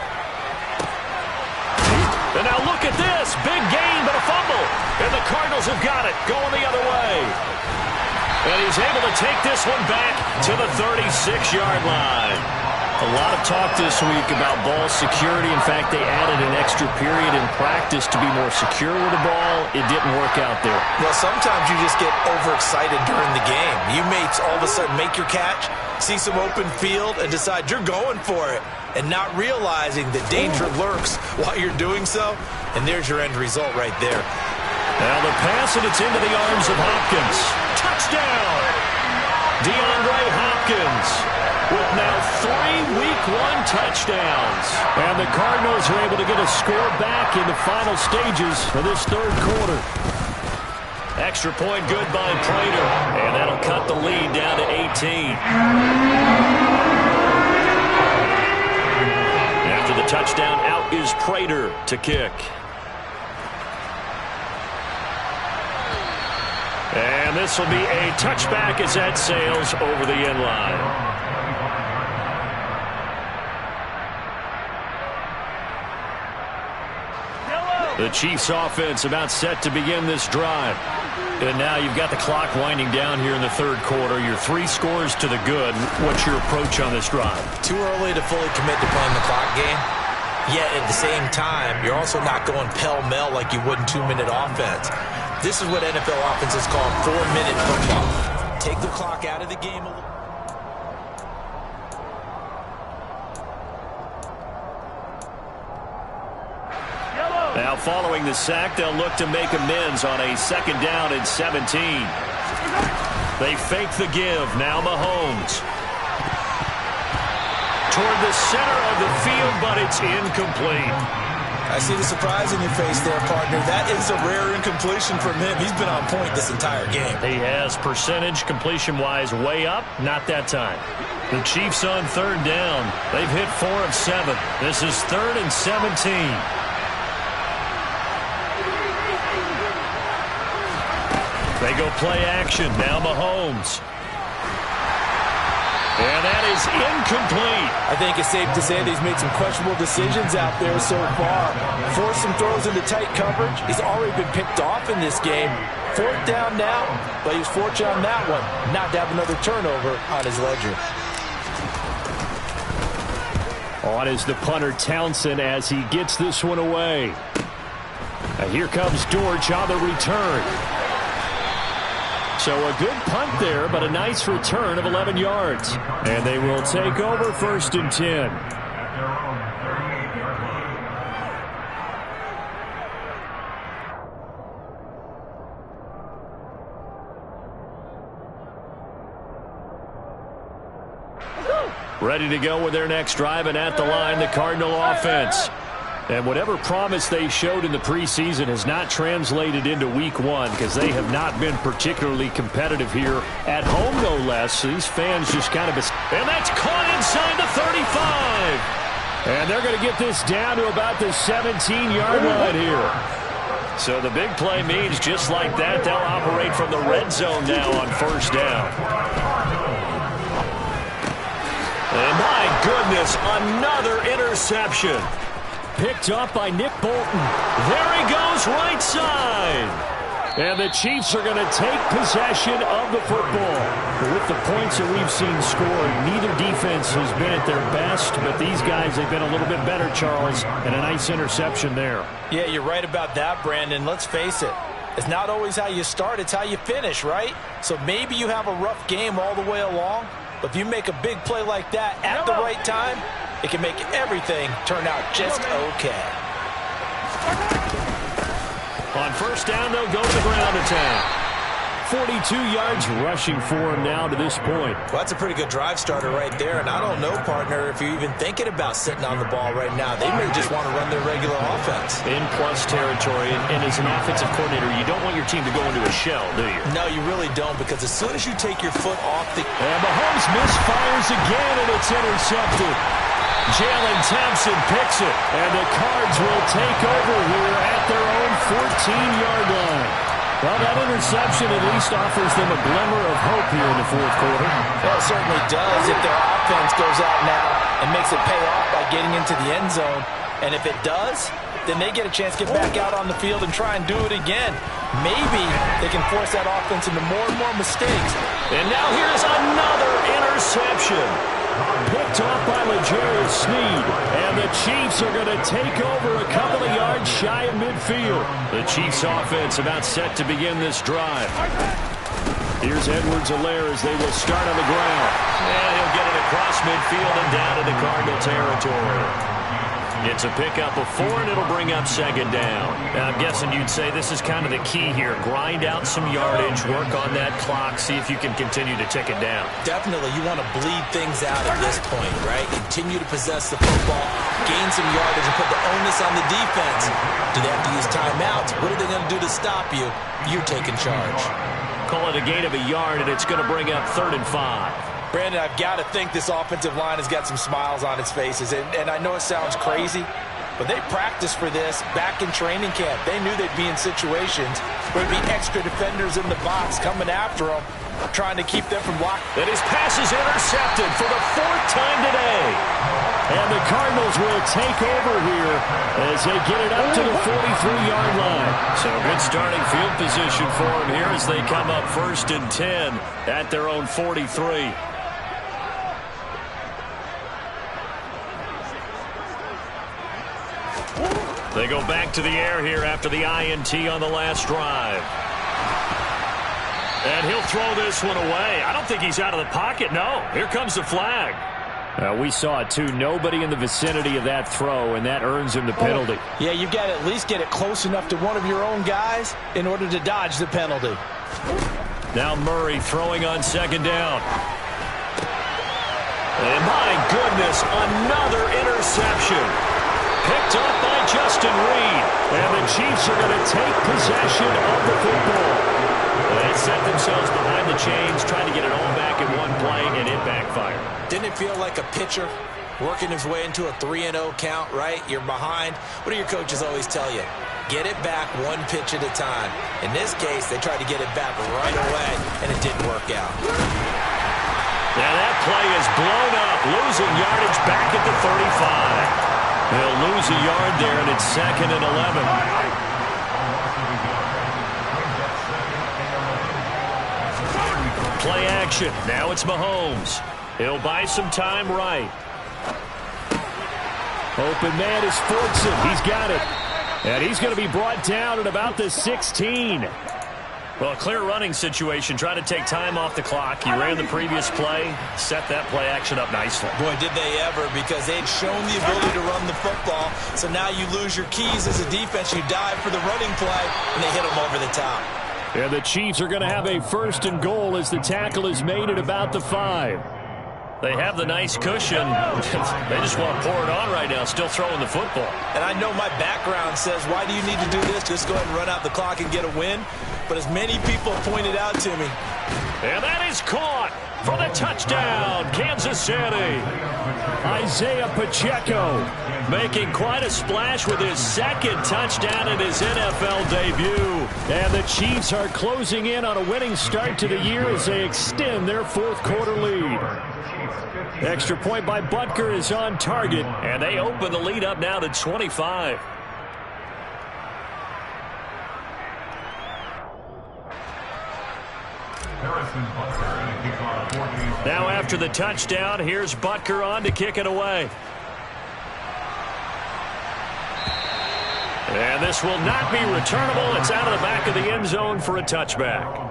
And now look at this. Big gain, but a fumble. And the Cardinals have got it. Going the other way. And he's able to take this one back to the 36-yard line. A lot of talk this week about ball security. In fact, they added an extra period in practice to be more secure with the ball. It didn't work out there. Well, sometimes you just get overexcited during the game. You may all of a sudden make your catch, see some open field, and decide you're going for it, and not realizing that danger lurks while you're doing so. And there's your end result right there. Now the pass, and it's into the arms of Hopkins. Touchdown! DeAndre Hopkins with now 3 Week 1 touchdowns. And the Cardinals are able to get a score back in the final stages of this third quarter. Extra point good by Prater. And that'll cut the lead down to 18. After the touchdown, out is Prater to kick. And this will be a touchback as that sails over the end line. The Chiefs offense about set to begin this drive. And now you've got the clock winding down here in the third quarter. You're 3 scores to the good. What's your approach on this drive? Too early to fully commit to playing the clock game. Yet at the same time, you're also not going pell-mell like you would in 2-minute offense. This is what NFL offenses call 4-minute football. Take the clock out of the game a little. Now following the sack, they'll look to make amends on a 2nd down and 17. They fake the give. Now Mahomes. Toward the center of the field, but it's incomplete. I see the surprise in your face there, partner. That is a rare incompletion from him. He's been on point this entire game. He has percentage completion-wise way up. Not that time. The Chiefs on 3rd down. They've hit 4 of 7. This is 3rd and 17. They go play action. Now Mahomes. And that is incomplete. I think it's safe to say that he's made some questionable decisions out there so far. Forced some throws into tight coverage. He's already been picked off in this game. 4th down now, but he was fortunate on that one not to have another turnover on his ledger. On is the punter Townsend as he gets this one away. Now here comes Dortch on the return. So a good punt there, but a nice return of 11 yards. And they will take over 1st and 10. Ready to go with their next drive, and at the line, the Cardinal offense. And whatever promise they showed in the preseason has not translated into week 1 because they have not been particularly competitive here at home, no less. These fans just kind of... And that's caught inside the 35. And they're going to get this down to about the 17-yard line here. So the big play means just like that, they'll operate from the red zone now on 1st down. And my goodness, another interception. Picked up by Nick Bolton. There he goes, right side. And the Chiefs are going to take possession of the football. With the points that we've seen scored, neither defense has been at their best, but these guys have been a little bit better, Charles, and a nice interception there. Yeah, you're right about that, Brandon. Let's face it. It's not always how you start, it's how you finish, right? So maybe you have a rough game all the way along, but if you make a big play like that at the right time, it can make everything turn out just okay. On 1st down, they'll go to the ground attack. 42 yards rushing for him now to this point. Well, that's a pretty good drive starter right there. And I don't know, partner, if you're even thinking about sitting on the ball right now. They may just want to run their regular offense. In plus territory, and as an offensive coordinator, you don't want your team to go into a shell, do you? No, you really don't, because as soon as you take your foot off the... And Mahomes misfires again, and it's intercepted. Jalen Thompson picks it, and the Cards will take over here at their own 14-yard line. Well, that interception at least offers them a glimmer of hope here in the 4th quarter. Well, it certainly does if their offense goes out now and makes it pay off by getting into the end zone. And if it does, then they get a chance to get back out on the field and try and do it again. Maybe they can force that offense into more and more mistakes. And now here's another interception. Picked off by L'Jarius Sneed. And the Chiefs are going to take over a couple of yards shy of midfield. The Chiefs offense about set to begin this drive. Here's Edwards-Helaire as they will start on the ground. And he'll get it across midfield and down into Cardinal territory. It's a pickup of 4, and it'll bring up 2nd down. I'm guessing you'd say this is kind of the key here. Grind out some yardage, work on that clock, see if you can continue to tick it down. Definitely, you want to bleed things out at this point, right? Continue to possess the football, gain some yardage, and put the onus on the defense. Do they have to use timeouts? What are they going to do to stop you? You're taking charge. Call it a gain of a yard, and it's going to bring up 3rd and 5. Brandon, I've got to think this offensive line has got some smiles on its faces. And I know it sounds crazy, but they practiced for this back in training camp. They knew they'd be in situations where there'd be extra defenders in the box coming after them, trying to keep them from blocking. And his pass is intercepted for the 4th time today. And the Cardinals will take over here as they get it up to the 43-yard line. So good starting field position for them here as they come up 1st and 10 at their own 43. They go back to the air here after the INT on the last drive. And he'll throw this one away. I don't think he's out of the pocket, no. Here comes the flag. We saw it, too. Nobody in the vicinity of that throw, and that earns him the penalty. Yeah, you've got to at least get it close enough to one of your own guys in order to dodge the penalty. Now Murray throwing on 2nd down. And my goodness, another interception. Picked up by Justin Reed. And the Chiefs are going to take possession of the football. They set themselves behind the chains, trying to get it all back in one play, and it backfired. Didn't it feel like a pitcher working his way into a 3-0 count, right? You're behind. What do your coaches always tell you? Get it back one pitch at a time. In this case, they tried to get it back right away, and it didn't work out. Now that play is blown up, losing yardage back at the 35. They'll lose a yard there, and it's 2nd and 11. Play action. Now it's Mahomes. He'll buy some time right. Open man is Fortson. He's got it. And he's going to be brought down at about the 16. Well, a clear running situation. Trying to take time off the clock. He ran the previous play, set that play action up nicely. Boy, did they ever, because they had shown the ability to run the football. So now you lose your keys as a defense. You dive for the running play, and they hit them over the top. And the Chiefs are going to have a 1st and goal as the tackle is made at about the 5. They have the nice cushion. They just want to pour it on right now, still throwing the football. And I know my background says, why do you need to do this? Just go ahead and run out the clock and get a win. But as many people pointed out to me. And that is caught for the touchdown, Kansas City. Isaiah Pacheco making quite a splash with his 2nd touchdown in his NFL debut. And the Chiefs are closing in on a winning start to the year as they extend their 4th quarter lead. Extra point by Butker is on target. And they open the lead up now to 25. Now after the touchdown, here's Butker on to kick it away. And this will not be returnable. It's out of the back of the end zone for a touchback.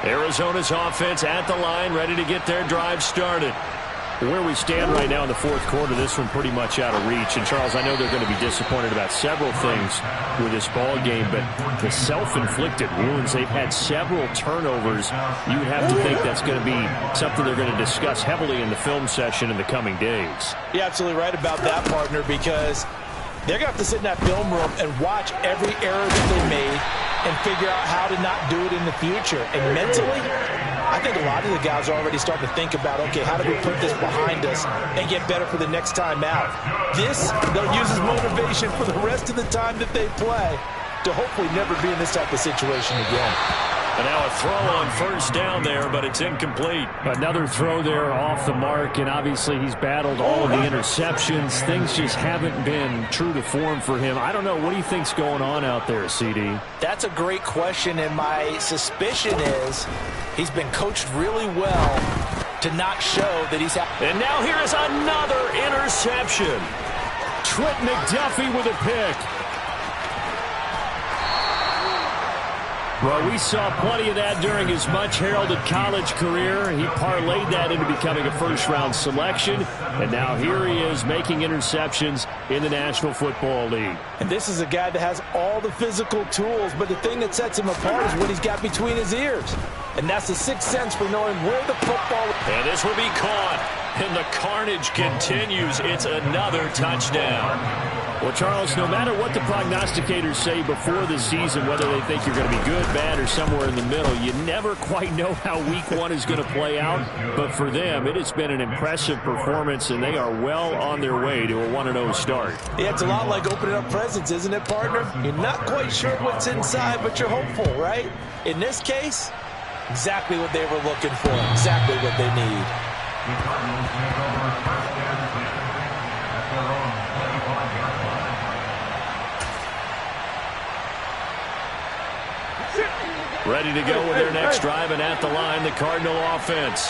Arizona's offense at the line, ready to get their drive started. Where we stand right now in the 4th quarter, this one pretty much out of reach. And, Charles, I know they're going to be disappointed about several things with this ball game, but the self-inflicted wounds, they've had several turnovers. You would have to think that's going to be something they're going to discuss heavily in the film session in the coming days. You're absolutely right about that, partner, because they're going to have to sit in that film room and watch every error that they made and figure out how to not do it in the future. And mentally, I think a lot of the guys are already starting to think about, okay, how do we put this behind us and get better for the next time out? This, they'll use as motivation for the rest of the time that they play to hopefully never be in this type of situation again. And now a throw on 1st down there, but it's incomplete. Another throw there off the mark, and obviously he's battled all of the interceptions. Things just haven't been true to form for him. I don't know. What do you think's going on out there, CD? That's a great question, and my suspicion is he's been coached really well to not show that he's... And now here is another interception. Trent McDuffie with a pick. Well, we saw plenty of that during his much-heralded college career. He parlayed that into becoming a first-round selection, and now here he is making interceptions in the National Football League. And this is a guy that has all the physical tools, but the thing that sets him apart is what he's got between his ears. And that's the 6th sense for knowing where the football... And this will be caught, and the carnage continues. It's another touchdown. Well, Charles, no matter what the prognosticators say before the season, whether they think you're going to be good, bad, or somewhere in the middle, you never quite know how week 1 is going to play out. But for them, it has been an impressive performance, and they are well on their way to a 1-0 start. Yeah, it's a lot like opening up presents, isn't it, partner? You're not quite sure what's inside, but you're hopeful, right? In this case, exactly what they were looking for, exactly what they need. Ready to go with their next drive, and at the line, the Cardinal offense.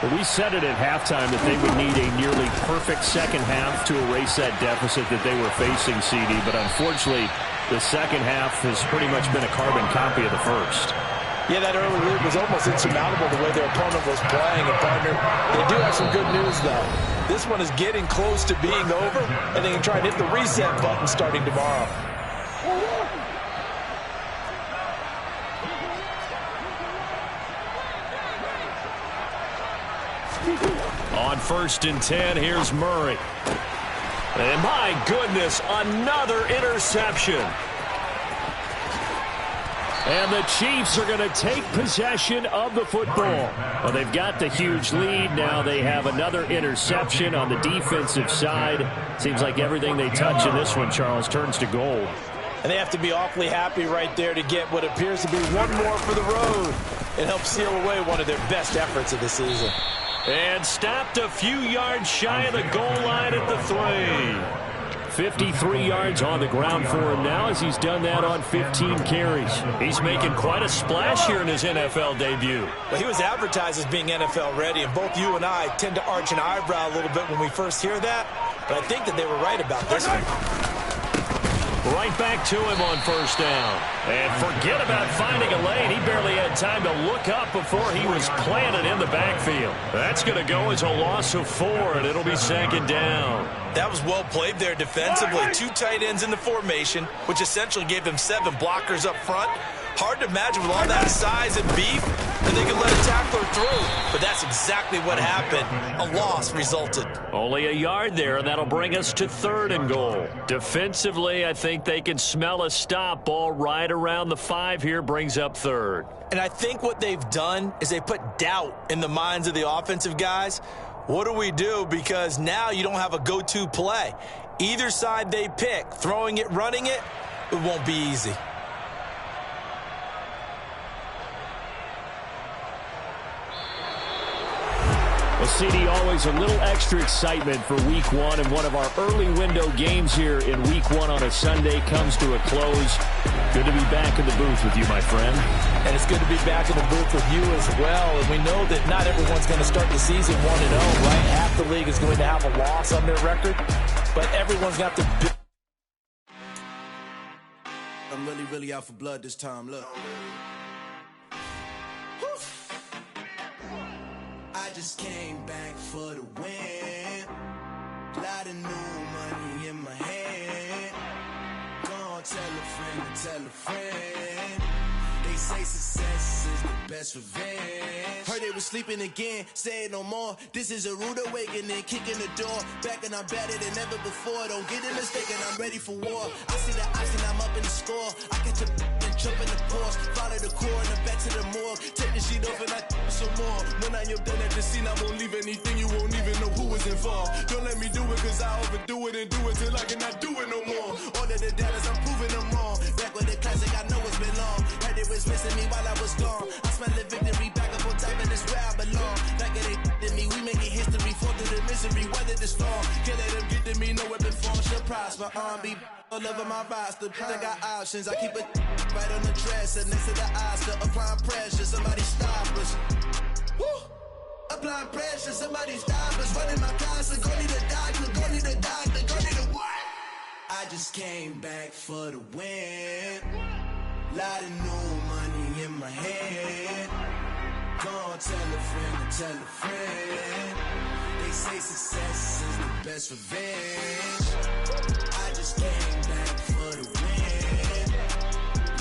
Well, we said it at halftime that they would need a nearly perfect second half to erase that deficit that they were facing, CD. But unfortunately, the second half has pretty much been a carbon copy of the first. Yeah, that early lead was almost insurmountable the way their opponent was playing. And, partner, they do have some good news, though. This one is getting close to being over, and they can try and hit the reset button starting tomorrow. On 1st and 10, here's Murray. And my goodness, another interception. And the Chiefs are going to take possession of the football. Well, they've got the huge lead. Now they have another interception on the defensive side. Seems like everything they touch in this one, Charles, turns to gold. And they have to be awfully happy right there to get what appears to be one more for the road. It helps seal away one of their best efforts of the season. And stopped a few yards shy of the goal line at the 3. 53 yards on the ground for him now as he's done that on 15 carries. He's making quite a splash here in his NFL debut. Well, he was advertised as being NFL ready, and both you and I tend to arch an eyebrow a little bit when we first hear that, but I think that they were right about this one. Right back to him on 1st down. And forget about finding a lane. He barely had time to look up before he was planted in the backfield. That's going to go as a loss of 4, and it'll be 2nd down. That was well played there defensively. 2 tight ends in the formation, which essentially gave them 7 blockers up front. Hard to imagine with all that size and beef that they could let a tackler through. But that's exactly what happened. A loss resulted. Only a yard there, and that'll bring us to 3rd and goal. Defensively, I think they can smell a stop. Ball right around the 5 here brings up 3rd. And I think what they've done is they put doubt in the minds of the offensive guys. What do we do? Because now you don't have a go-to play. Either side they pick, throwing it, running it, it won't be easy. Well, CD, always a little extra excitement for Week 1, and one of our early window games here in Week 1 on a Sunday comes to a close. Good to be back in the booth with you, my friend. And it's good to be back in the booth with you as well. And we know that not everyone's going to start the season 1-0, right? Half the league is going to have a loss on their record, but everyone's got to build. I'm really out for blood this time, look. I just came back for the win. Lot of new money in my hand. Gonna tell a friend to tell a friend. They say success is the best revenge. Heard they was sleeping again, say it no more. This is a rude awakening, kicking the door. Back and I'm better than ever before. Don't get it mistaken, I'm ready for war. I see the icing, I'm up in the score. I catch a and jump in the course. Follow the core and then back to the morgue. Take the sheet off and I some more. When I am done at the scene, I won't leave anything. You won't even know who was involved. Don't let me do it, cause I overdo it and do it till I cannot do it no more. All of the doubters, I'm proving them wrong. Back with the classic, I know it's been long. Heard it was missing me while I was gone. I smell the victory back up on top, and it's where I belong. Like it ain't to me, we making history. Fall through the misery, weather the storm. Can't let them get to me, no weapon form should prosper. R&B all over my roster. I got options, I keep it right on the dresser. Next to the Oscar, applying pressure. Somebody stop us. Woo! Applying pressure, somebody stop us. Running my closet, go need a doctor, go need a doctor, go need a what? I just came back for the win. Lot of new money in my hand. Gonna tell a friend to tell a friend. They say success is the best revenge. I just came back for the win.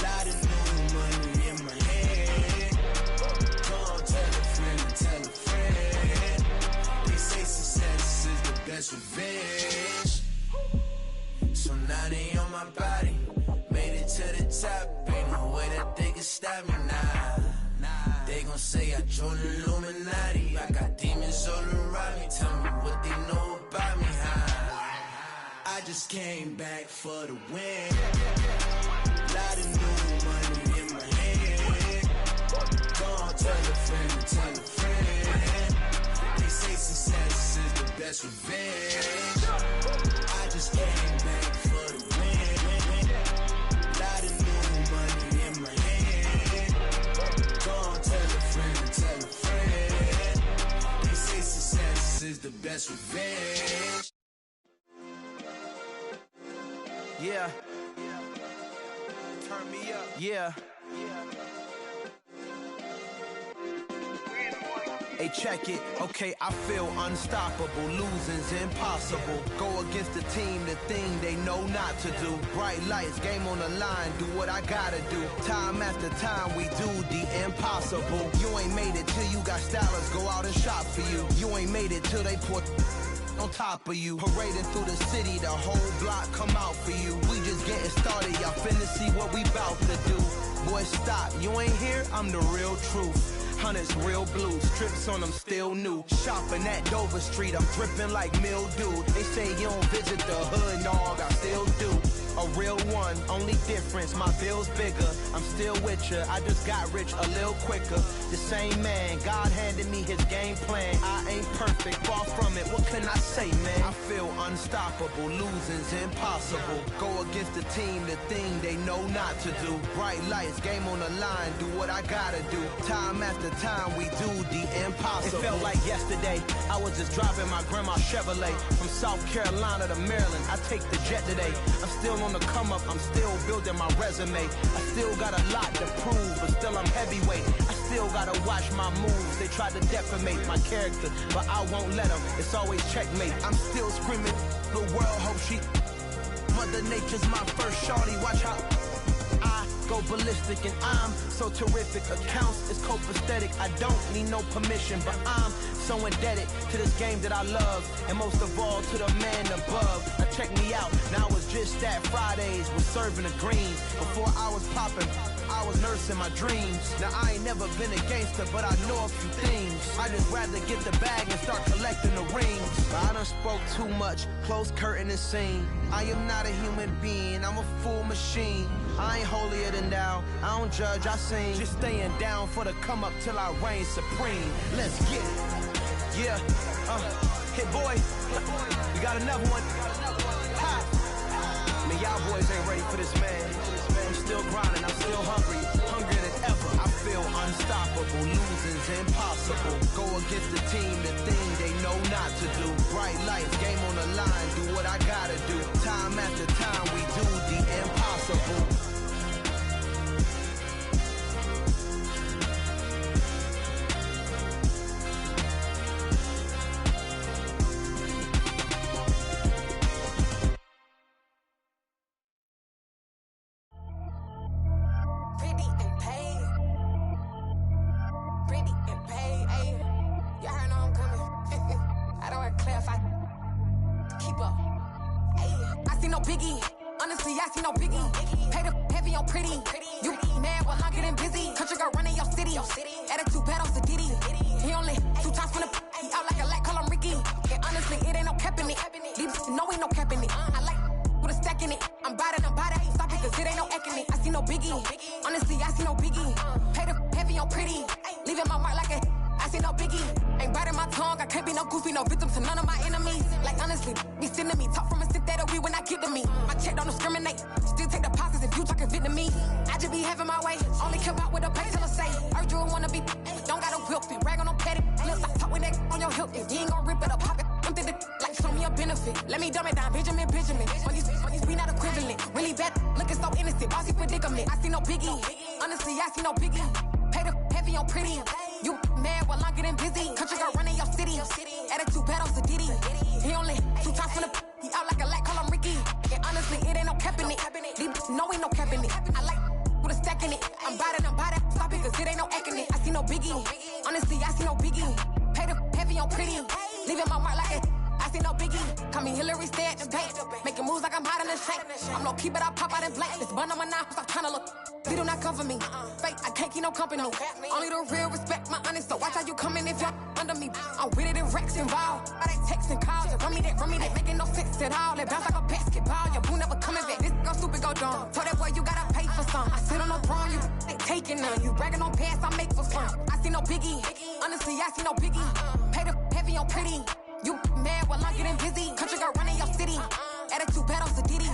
Lot of new money in my hand. Gonna tell a friend to tell a friend. They say success is the best revenge. So now they on my body. Made it to the top. Ain't no way that they can stop me now. They gon' say I joined the Illuminati. I got demons all around me. Tell me what they know about me, huh? I just came back for the win. Lot of new money in my hand. Gonna tell a friend to tell a friend. They say success is the best revenge. I just came back for the win. Lot of new money in my hand. Gonna tell a friend to tell a friend. They say success is the best revenge. Yeah. Turn me up. Yeah. Hey, check it. Okay, I feel unstoppable. Losing's impossible. Go against the team, the thing they know not to do. Bright lights, game on the line, do what I gotta do. Time after time, we do the impossible. You ain't made it till you got stylers go out and shop for you. You ain't made it till they put on top of you. Parading through the city, the whole block come out for you. We just getting started, y'all finna see what we bout to do. Boy, stop, you ain't here, I'm the real truth. Hunters, real blue, strips on them still new. Shopping at Dover Street, I'm dripping like mildew. They say you don't visit the hood, dog, I still do. A real one, only difference, my bill's bigger. I'm still with ya, I just got rich a little quicker. The same man, God handed me his game plan. I ain't perfect, far from it, what can I say, man? I feel unstoppable, losing's impossible. Go against the team, the thing they know not to do. Bright lights, game on the line, do what I gotta do. Time after time, we do the impossible. It felt like yesterday, I was just driving my grandma's Chevrolet. From South Carolina to Maryland, I take the jet today. I'm still on the come up, I'm still building my resume. I still got a lot to prove, but still I'm heavyweight. I still gotta watch my moves. They tried to defamate my character, but I won't let them. It's always checkmate. I'm still screaming, the world hope she. Mother Nature's my first shorty, watch how I go ballistic and I'm so terrific. Accounts is copacetic, I don't need no permission, but I'm so indebted to this game that I love, and most of all to the man above. Now check me out, now it's just that Fridays was serving the greens. Before I was popping, I was nursing my dreams. Now I ain't never been a gangster, but I know a few things. I just rather get the bag and start collecting the rings. But I done spoke too much, close curtain and scene. I am not a human being, I'm a full machine. I ain't holier than thou, I don't judge, I sing. Just staying down for the come up till I reign supreme. Let's get it. Yeah, hit boy, we got another one. Ha. Man, y'all boys ain't ready for this, man. I'm still grinding, I'm still hungry, hungrier than ever. I feel unstoppable, losing's impossible. Go against the team, the thing they know not to do. Bright lights, game on the line, do what I gotta do. Time after time, we do the impossible. Attitude bad on the Diddy. He only 2 times from the he out like a light, call him Ricky. And honestly, it ain't no cap in it. These no ain't no cap in it. I like with a stack in it. I'm bad it, ain't stop it, cause it ain't no acting it. I see no Biggie. Honestly, I see no Biggie. Pay the heavy on pretty. Leaving my mark like a I see no Biggie. Ain't biting my tongue, I can't be no goofy, no victim to none of my enemies. Like honestly, be sending me talk from a sit that'll be when I get to me. My check don't discriminate. Still take the pauses if you talking Vietnamese. I just be having my way. Only come out with a pay till I say. Urge you wanna be. Don't got no whip and rag on no petty. Look, I talk with that on your hip. If you ain't gon' rip it up, pop it. I'm the like show me a benefit. Let me dumb it down, Benjamin. On these be not equivalent. Really bad, looking so innocent. Bossy predicament. I see no Biggie. Honestly, I see no Biggie. Pay the heavy on pretty. You mad while I'm getting busy. Country girl running your city. Attitude bad on the Diddy. He only 2 times from the he out like a light, call him Ricky. And honestly, it ain't no cap in it. These no ain't no cap in it. I like with a stack in it. I'm bad it, stop it, cause it ain't no acting it. I see no Biggie. Honestly, I see no Biggie. Pay the heavy on pretty. Leaving my mark like it. I see no Biggie. Call me Hillary, stay at the bank. Making moves like I'm hot in the shank. I'm low key, but I pop out in blank. This bun on my knife, stop trying to look. They do not come for me. Fake, I can't keep no company. Only the real respect my honest. So watch how you coming if you're under me. I'm with it and Rex involved. I they texting calls. Run me that, making no sense at all. They bounce like a basketball. Your boo never coming back. This go stupid, go dumb. Told that boy you gotta pay for some. I sit on no throne, you ain't taking none. You bragging on pants, I make for fun. I see no Biggie. Honestly, I see no Biggie. Pay the heavy on pretty. You mad while I'm getting busy. Country girl running your city. Attitude bad on the Diddy.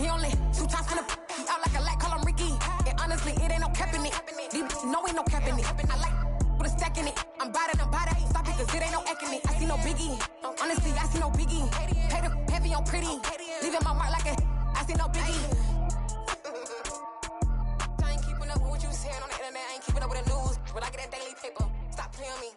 He only 2 times from the he out like a light, call him Ricky. And honestly, it ain't no cap in it. No ain't no cap in it. I like with a stack in it. I'm bad it, stop it, cause it ain't no acting it. I see no Biggie. Honestly, I see no Biggie. Pay the heavy on pretty. Leaving my mark like a I see no Biggie. I ain't keeping up with what you saying on the internet. I ain't keeping up with the news. But I get that daily paper. Stop playing me.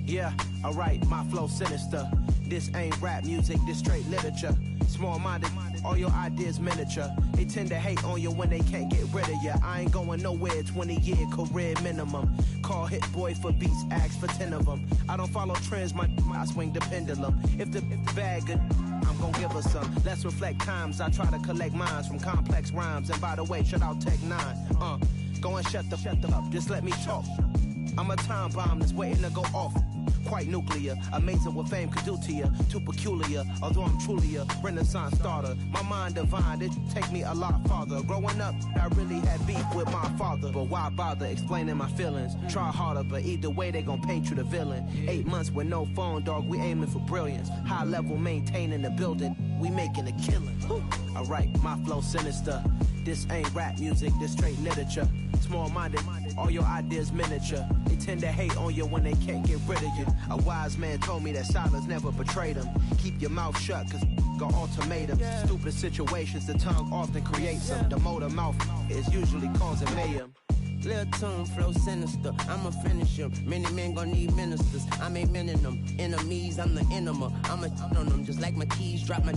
Yeah, alright, my flow sinister. This ain't rap music, this straight literature. Small-minded, all your ideas miniature. They tend to hate on you when they can't get rid of you. I ain't going nowhere, 20-year career minimum. Call hit boy for beats, ask for 10 of them. I don't follow trends, I swing the pendulum. If the bag good, I'm gon' give her some. Let's reflect times, I try to collect minds from complex rhymes. And by the way, shout out Tech 9. Go and shut the up, just let me talk. I'm a time bomb that's waiting to go off. Quite nuclear, amazing what fame could do to you. Too peculiar, although I'm truly a renaissance starter. My mind divine, it take me a lot farther. Growing up, I really had beef with my father. But why bother explaining my feelings? Try harder, but either way they gon' paint you the villain. 8 months with no phone, dog, we aiming for brilliance. High level maintaining the building, we making a killing. Alright, my flow sinister. This ain't rap music, this straight literature. Small-minded, all your ideas miniature. They tend to hate on you when they can't get rid of you. A wise man told me that silence never betrayed him. Keep your mouth shut, cause got ultimatums. Stupid situations, the tongue often creates them. The motor mouth is usually causing mayhem. Lil' tune, flow sinister, I'ma finish him. Many men gon' need ministers, I'm aiming them. Enemies, I'm the enema. I'ma on them, just like my keys, drop my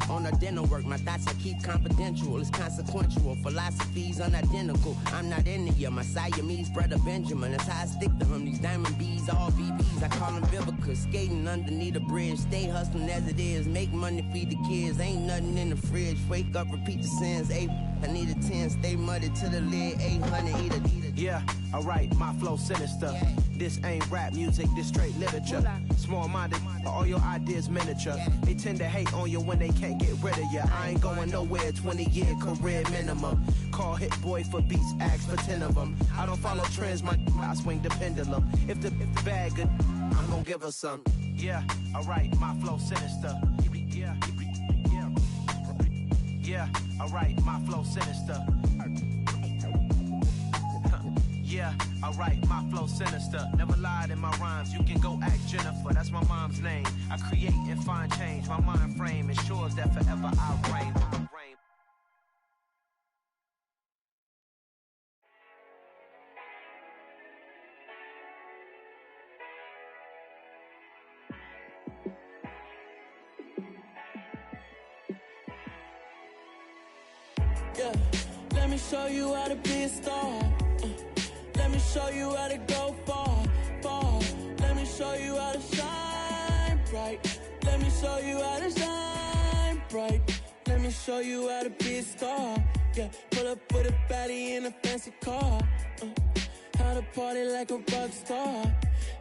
on the dinner work. My thoughts I keep confidential, it's consequential. Philosophies unidentical, I'm not into you. My Siamese brother Benjamin, that's how I stick to him. These diamond bees, all BBs, I call them Vivica. Skating underneath a bridge, stay hustling as it is. Make money, feed the kids, ain't nothing in the fridge. Wake up, repeat the sins, I need a 10, stay muddy to the lid, 800, eat a. Yeah, alright, my flow sinister. This ain't rap music, this straight literature. Small-minded, all your ideas miniature. They tend to hate on you when they can't get rid of you. I ain't going nowhere, 20-year career minimum. Call hit boy for beats, ask for 10 of them. I don't follow trends, I swing the pendulum. If the bag good, I'm gon' give her some. Yeah, alright, my flow sinister. Yeah, alright, my flow sinister. Yeah, alright, my flow sinister. Never lied in my rhymes, you can go ask Jennifer. That's my mom's name. I create and find change. My mind frame ensures that forever I reign. Yeah, let me show you how to be a star. Let me show you how to go far, far. Let me show you how to shine bright. Let me show you how to shine bright. Let me show you how to be a star. Yeah, pull up with a baddie in a fancy car. How to party like a rock star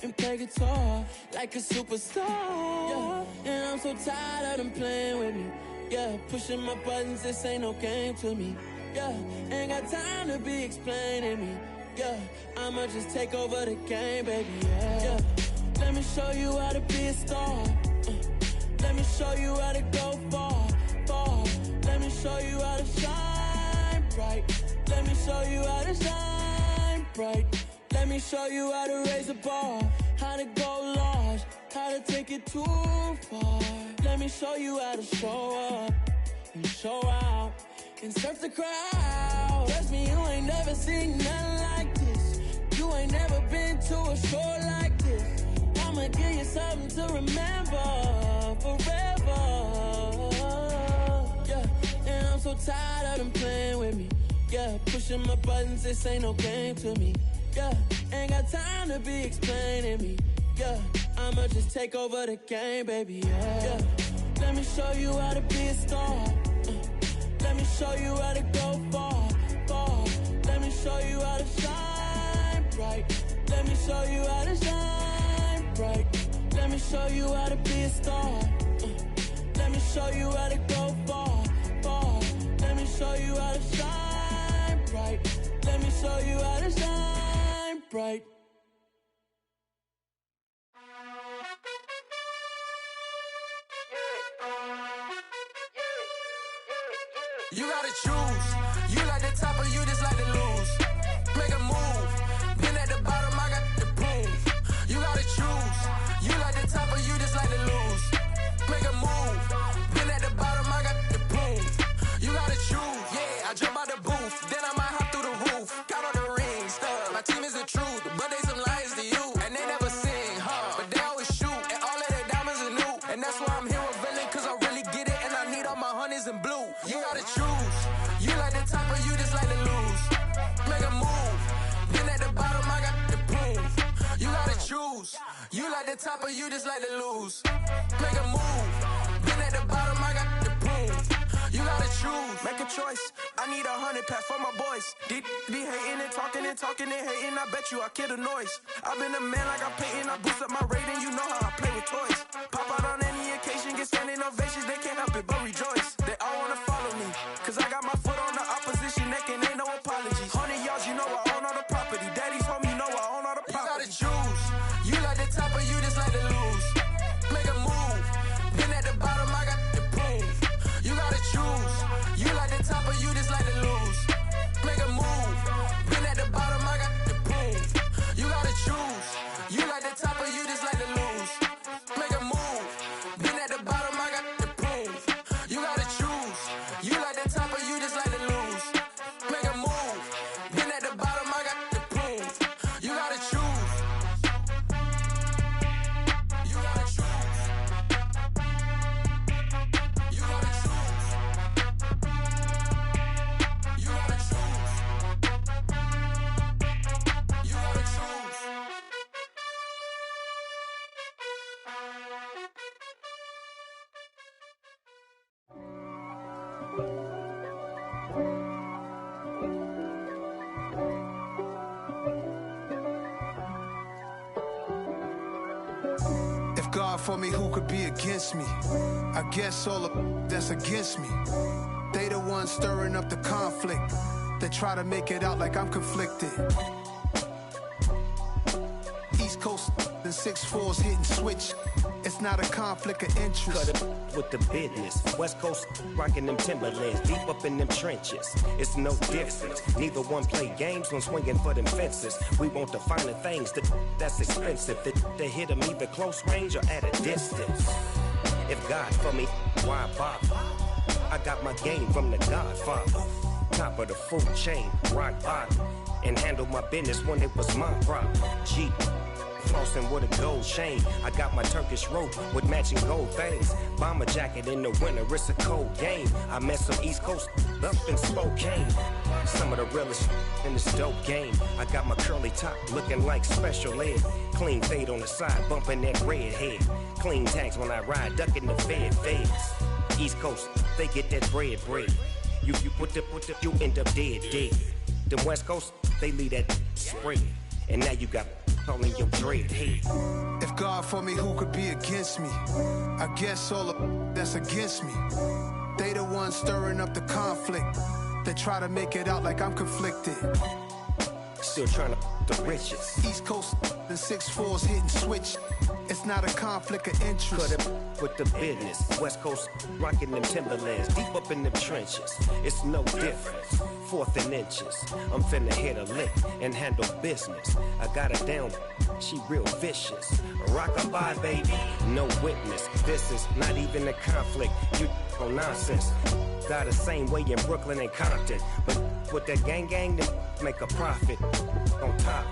and play guitar like a superstar. Yeah, and I'm so tired of them playing with me. Yeah, pushing my buttons, this ain't no game to me. Yeah, ain't got time to be explaining me. Yeah, I'ma just take over the game, baby, yeah. Let me show you how to be a star. Let me show you how to go far, far. Let me show you how to shine bright. Let me show you how to shine bright. Let me show you how to raise a bar, how to go large, how to take it too far. Let me show you how to show up and show out and surf the crowd. Trust me, you ain't never seen nothing like this. You ain't never been to a show like this. I'ma give you something to remember forever. Yeah, and I'm so tired of them playing with me. Yeah, pushing my buttons, this ain't no game to me. Yeah, ain't got time to be explaining me. Yeah, I'ma just take over the game, baby, yeah. Let me show you how to be a star. Let me show you how to go far, far. Let me show you how to shine bright. Let me show you how to shine bright. Let me show you how to be a star. Let me show you how to go far, far. Let me show you how to shine bright. Let me show you how to shine bright. You gotta choose. You like the top or you just like to lose. Make a move. Been at the bottom, I got the proof. You gotta choose. You like the top or you just like to lose. Make a move. Been at the bottom, I got the proof. You gotta choose. Yeah, I jump hundreds in blue. You gotta choose. You like the top or you just like to lose. Make a move. Been at the bottom, I got the proof. You gotta choose. You like the top or you just like to lose. Make a move. Been at the bottom, I got the proof. You gotta choose. Make a choice. I need 100 pack for my boys. Be hating and talking and talking and hating. I bet you I kill the noise. I've been a man like I'm Peyton. I boost up my rating. You know how I play with toys. Pop out on any occasion, get standing ovations. They can't help it but rejoice. They all wanna follow me. Cause I got my foot on the opposition neck and ain't no apologies. 100 yards, you know I own all the property. Daddy's home, you know I own all the property. You gotta choose. You like the top or you just like to lose. Make a move. Been at the bottom, I got the proof. You gotta choose. You like the top or you just like to lose. Make a move. Been at the bottom, I got the proof. You gotta choose. You like the top or you just like to lose. Make a move. Been at the bottom, I got the proof. You gotta choose. You like the top or you just like to lose. Make a move. Been at the bottom, I got the proof. You gotta choose. You gotta choose. You gotta choose. You gotta choose. You gotta choose. If God for me, who could be against me? I guess all of that's against me. They the ones stirring up the conflict. They try to make it out like I'm conflicted. East Coast and 6'4's hitting switch. It's not a conflict of interest. Cut it with the business. West Coast rocking them Timberlands, deep up in them trenches. It's no difference. Neither one play games when swinging for them fences. We want the finer things that's expensive. That hit them either close range or at a distance. If God for me, why bother? I got my game from the Godfather. Top of the food chain, rock bottom. And handle my business when it was my problem. Jeep. Flossing with a gold chain. I got my Turkish rope with matching gold things. Bomber jacket in the winter, it's a cold game. I met some East Coast up in Spokane. Some of the realest in this dope game. I got my curly top looking like special ed. Clean fade on the side, bumping that red head. Clean tags when I ride, ducking the feds. East Coast, they get that bread. You end up dead. Them West Coast, they leave that spread. And now you got all in your dread head. If God for me, who could be against me? I guess all of that's against me. They the ones stirring up the conflict. They try to make it out like I'm conflicted. Still trying to the riches. East Coast and 6'4's hitting switch. It's not a conflict of interest. Cut it with the business. West Coast rocking them Timberlands, deep up in them trenches. It's no difference. 4th and inches. I'm finna hit a lick and handle business. I got her down, she real vicious. Rock-a-bye, baby, no witness. This is not even a conflict. You on nonsense. Got the same way in Brooklyn and Compton. But with that gang, then make a profit. On top,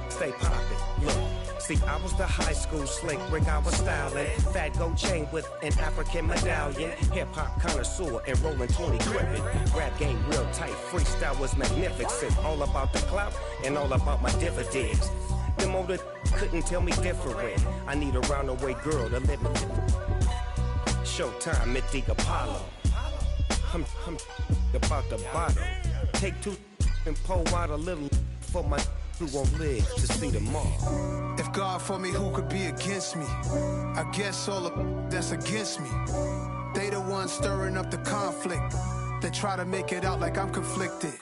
stay poppin'. Look. See, I was the high school slick Rick, I was styling. Fat gold chain with an African medallion. Hip-hop connoisseur and rolling 20 crippin'. Rap game real tight, freestyle was magnificent. All about the clout and all about my dividends. Them older couldn't tell me different. I need a roundaway girl to live with. Showtime, Mythic Apollo. I'm about the bottom. Take 2 and pour out a little for my who won't live to see tomorrow. If God for me, who could be against me? I guess all of that's against me. They the ones stirring up the conflict. They try to make it out like I'm conflicted.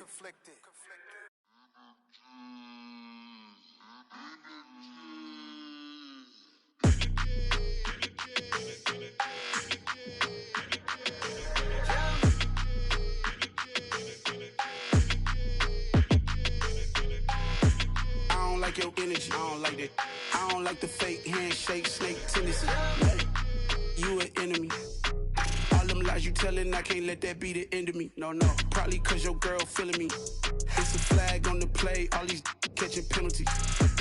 Your energy, I don't like that. I don't like the fake handshake, snake tendency. You an enemy. All them lies you telling, I can't let that be the end of me. No, probably cause your girl feeling me. It's a flag on the play, all these catching penalties.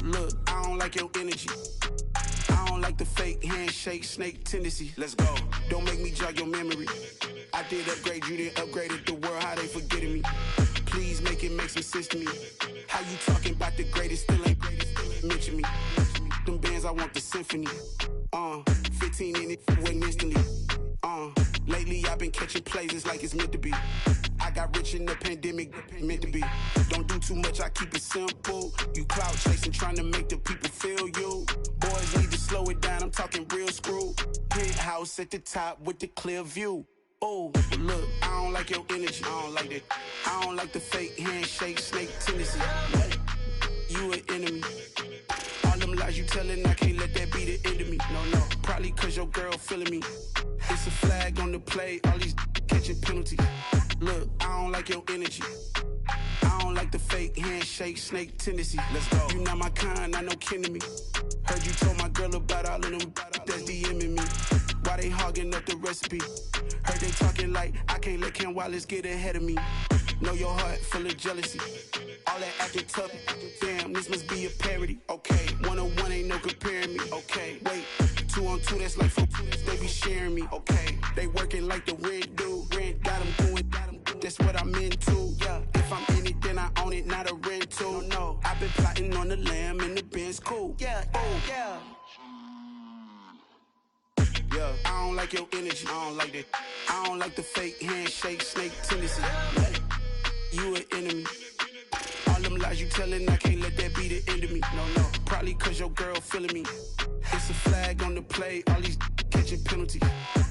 Look, I don't like your energy. I don't like the fake handshake, snake tendency. Let's go. Don't make me jog your memory. I did upgrade you, then upgraded the world. How they forgetting me? Please make it make some sense to me. How you talking about the greatest, still ain't mention me. Them bands, I want the symphony. 15 in it, wasn't instantly. Lately I've been catching plays, it's like it's meant to be. I got rich in the pandemic, meant to be. Don't do too much, I keep it simple. You clout chasing, trying to make the people feel you. Boys need to slow it down, I'm talking real screw. Penthouse at the top with the clear view. Oh, look, I don't like your energy, I don't like that. I don't like the fake handshake, snake tendency. You an enemy. All them lies you telling, I can't let that be the end of me. No, probably cause your girl feeling me. It's a flag on the play, all these catching penalties. Look, I don't like your energy. I don't like the fake handshake, snake tendency. Let's go. You not my kind, I know kin to me. Heard you told my girl about all of them that's DMing me. Why they hogging up the recipe? Heard they talking like I can't let Ken Wallace get ahead of me. Know your heart full of jealousy. All that acting tough, damn, this must be a parody. Okay, 1-on-1 ain't no comparing me. Okay, wait, 2-on-2, that's like 4-2, they be sharing me. Okay, they working like the rent do. Rent got them going, that's what I'm into. Yeah, if I'm in it, then I own it, not a rental. No, I've been plotting on the lamb and the Benz cool. Yeah, oh, yeah. Yeah, I don't like your energy, I don't like that. I don't like the fake handshake, snake tendency. You an enemy. All them lies you telling, I can't let that be the end of me. No, probably cause your girl feeling me. It's a flag on the play, all these catching penalties.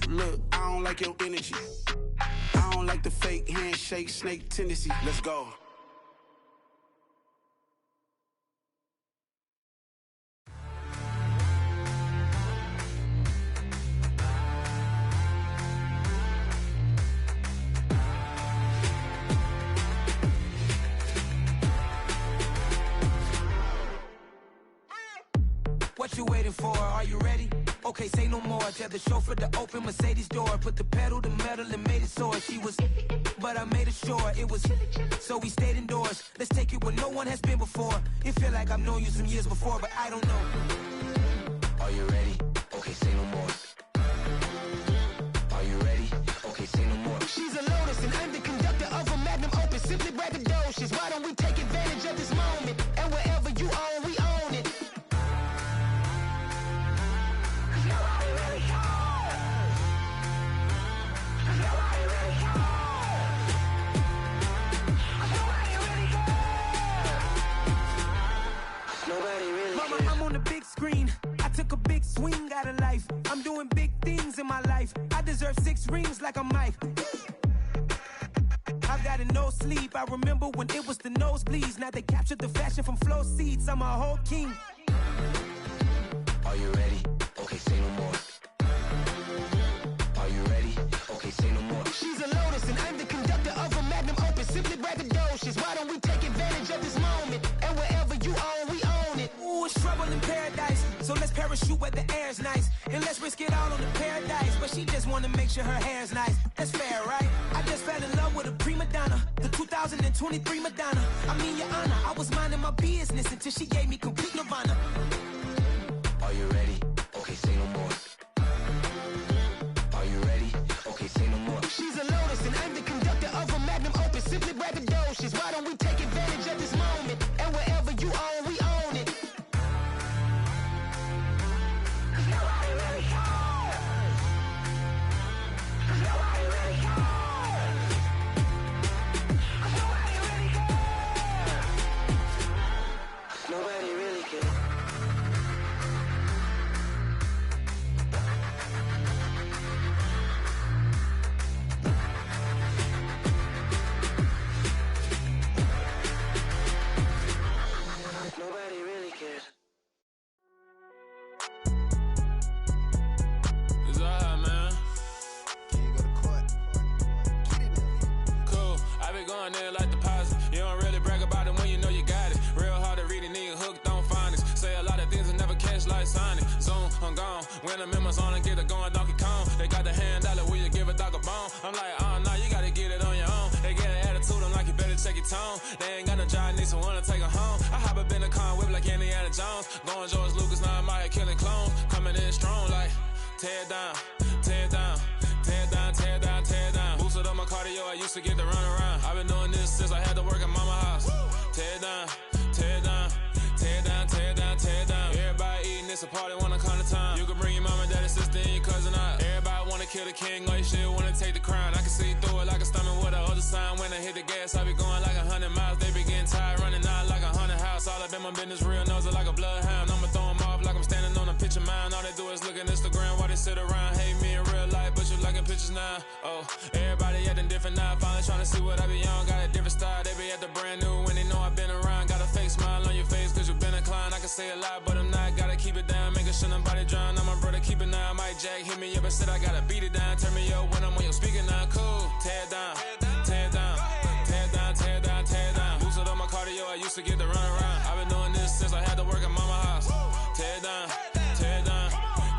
Look, I don't like your energy. I don't like the fake handshake, snake tendency. Let's go. What you waiting for? Are you ready? Okay, say no more. Tell the chauffeur to open Mercedes door. Put the pedal to metal and made it soar. She was, but I made it sure it was. So we stayed indoors. Let's take it where no one has been before. It feel like I've known you some years before, but I don't know. Are you ready? Okay, say no more. Are you ready? Okay, say no more. She's a Lotus and I'm the conductor of a Magnum Opus. Simply braggadocious. Why don't we take advantage of this moment? And wherever you own, we own it. I'm on the big screen. I took a big swing out of life. I'm doing big things in my life. I deserve 6 rings like I'm Mike. I've got no sleep. I remember when it was the nosebleeds. Now they captured the fashion from flow seats. I'm a whole king. Are you ready? Okay, say no more. Are you ready? Okay, say no more. She's a Lotus and I'm the conductor of a Magnum Opus. Simply braggadocious. Why don't we take advantage of this moment? And wherever you own, we own it. Ooh, it's trouble in paradise. So let's parachute where the air's nice. And let's risk it all on the paradise. But she just wanna make sure her hair's nice. That's fair, right? I just fell in love with a prima donna. The 2023 Madonna. I mean, your honor, I was minding my business until she gave me complete nirvana. Are you ready? Okay, say no more. Are you ready? Okay, say no more. She's a Lotus and I'm the conductor of a Magnum Opus. Simply braggadocious. Why don't we take advantage of this moment? And wherever you own, we own it. Nobody really cares. Nobody really cares. Nobody really cares. Nobody really cares. Nobody really cares. It's alright, man. Can you go to court? Get it now. Cool. I been going there like deposit. You don't really brag about it when you know you got it. Real hard to read a nigga hooked on phonics. Say a lot of things and never catch like Sonic. Zoom, I'm gone. When I'm in my zone and get it going Donkey Kong. They got the $100, will you give a dog a bone? I'm like, oh no, you gotta get it on your own. They get an attitude, I'm like, you better check your tone. They ain't got no job, need someone to take her home. I hop up in the car, whip like Indiana Jones. Going George Lucas, now I'm out here killing clones. Coming in strong like, tear it down, tear it down, tear it down, tear it down, tear it down. used to get to run around. I've been doing this since I had to work at mama house. Tear it down, tear it down, tear it down, tear it down, tear it down. Everybody eating, it's a party when I come to time. You can bring your mama, daddy, sister, and your cousin out. Everybody wanna kill the king, or you shit wanna take the crown. I can see through it like a stomach with a other sign. When I hit the gas, I be going like 100 miles. They be getting tired, running out like 100 house. All up in my business, real nose like a bloodhound. I'ma throw 'em off like I'm standing on a picture mound. All they do is look at Instagram while they sit around. Hate me in real life, but you liking pictures now. Oh, everybody acting different now. Finally trying to see what I be on. Got a different style, they be at the brand new when they know I've been around. Got a fake smile on your face cause you been inclined. I can say a lot, but I'm not. Gotta keep it down, making sure nobody drown. I'm my brother, keep it now. Mike Jack hit me up and said I gotta beat it down. Turn me up when I'm on your speaker now. Cool, tear it down, tear it down, tear it down, tear it down, tear it down. Lose it on my cardio, I used to get to run around. I've been doing this since I had to work at mama house. Tear it down, tear it down,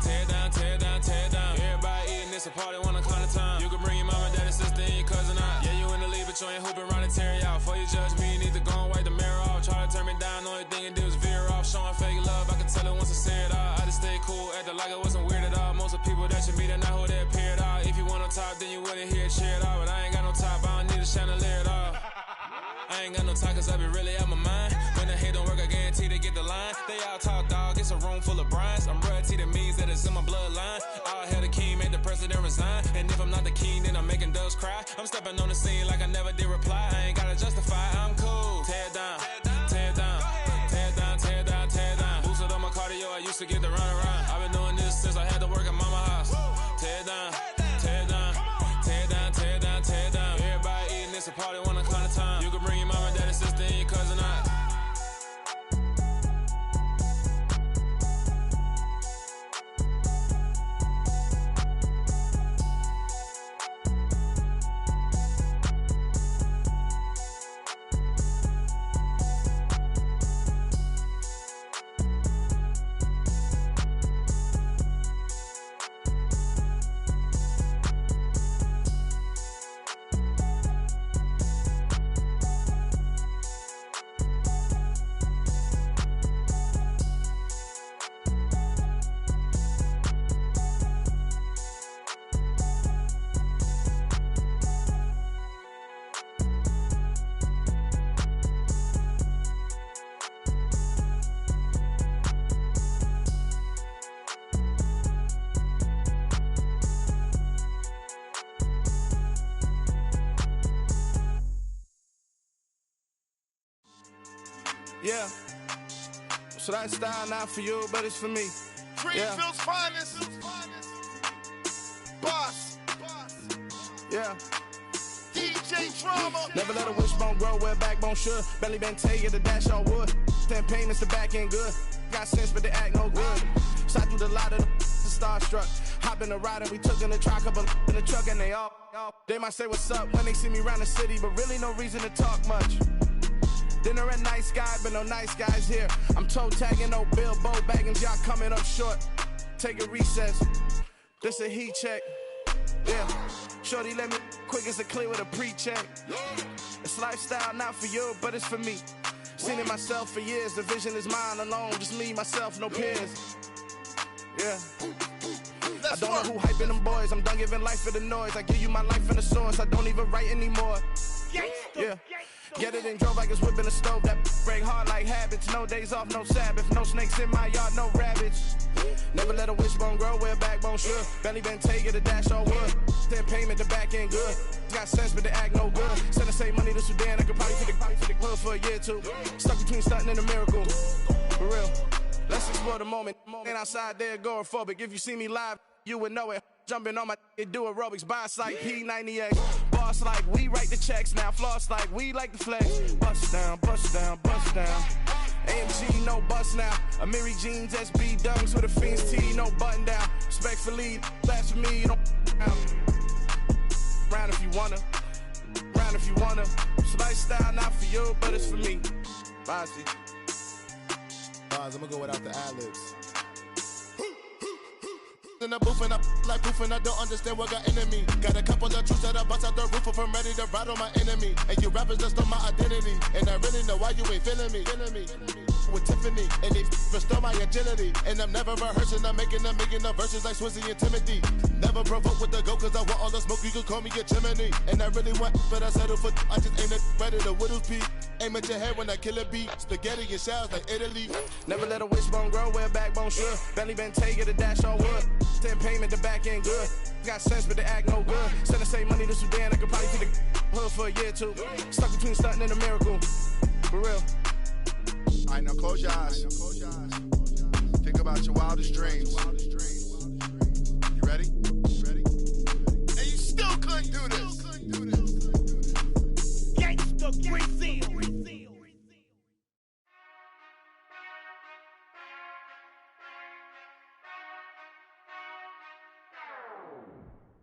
tear it down, tear it down, tear it down. Everybody eating, it's a party when I come to time. You can bring your mama, daddy, sister, and your cousin out. Yeah, you in the lead, but you ain't hooping around and tear you out. Before you judge me, you need to go and wipe the mirror off. Try to turn me down, only thing you do is veer off. Showing fake love, I can tell it once I say it all. I just stay cool, acting like it wasn't weird at all. Most of the people that you meet are not who they appear at all. If you want on top, then you wouldn't hear it cheer at all. But I ain't got no top, I don't need a chandelier at all. I ain't got no time cause I be really out my mind. When the hate don't work, I guarantee they get the line. They all talk dog, it's a room full of brinds. I'm royalty, that means that it's in my bloodline. All hail the king, made the president resign. And if I'm not the king, then I'm making doves cry. I'm stepping on the scene like I never did reply. I ain't gotta justify, I'm cool. Tear it down, tear it down, tear it down, tear it down, tear it down. Boost it on my cardio, I used to get to run around. I've been doing this since I had to work at mama house. Tear it down, tear it down, tear it down, tear it down, tear it down. Everybody eating, it's a party when I come to time. You can bring your mama, daddy, sister, and your cousin out. Yeah. So that style not for you, but it's for me. Greenfield's finest. Boss. Yeah. DJ Drama. Never let a wishbone grow where a backbone should. Belly been tell you the dash all wood. 10 payments, the back end good. Got sense, but they act no good. Shot through the lot of the starstruck. Hop in the ride and we took in the truck, couple in the truck, and they might say what's up when they see me around the city, but really no reason to talk much. Dinner at Nice Guy, but no nice guys here. I'm toe tagging, no Bilbo Baggins, y'all coming up short. Take a recess, this a heat check. Yeah, shorty let me quick as a clear with a pre-check. It's lifestyle not for you, but it's for me. Seen it myself for years, the vision is mine alone. Just me, myself, no peers. Yeah. I don't know who hyping them boys, I'm done giving life for the noise. I give you my life in the source, I don't even write anymore. Yeah. Get it and drove like it's whipping a stove. That break hard like habits. No days off, no Sabbath. No snakes in my yard, no rabbits. Never let a wishbone grow where a backbone should. Belly been taking the dash all wood. 10 payment, the back end good. Got sense, but they act no good. Send the same money to Sudan. I could probably take the hood for a year or two. Stuck between stunting and a miracle. For real. Let's explore the moment. Ain't outside there agoraphobic. If you see me live, you would know it. Jumping on my do aerobics, boss like P90X. Boss like we write the checks now. Floss like we like the flex. Bust down, bust down, bust down. AMG, no bust now. Amiri jeans, SB dunks with a Fiends T, no button down. Respectfully, blasphemy, you don't round if you wanna. Round if you wanna. It's lifestyle not for you, but it's for me. Bossy. Bars, I'm gonna go without the ad-libs. In the booth and I like proof and I don't understand what got into me. Got a couple of truths that I bust out the roof if I'm ready to ride on my enemy. And you rappers just on my identity, and I really know why you ain't feeling me. with Tiffany, and they restore my agility. And I'm never rehearsing, I'm making a million of verses like Swizzy and Timothy. Never provoke with the go, cause I want all the smoke, you can call me a chimney. And I really want, but I settle for, I just ain't ready to Whittles Peak. Aim at your head when I kill a beat, spaghetti and shells like Italy. Never let a wishbone grow where a backbone should. Bentley Bentay, get a dash on wood. 10 payment, the back end good. Got sense, but the act no good. Send the same money to Sudan, I could probably see the hood for a year or two. Stuck between stunting and a miracle. For real. All right, now close your eyes. Think about your wildest dreams. You ready? And you still couldn't do this. Gangsta Brazil.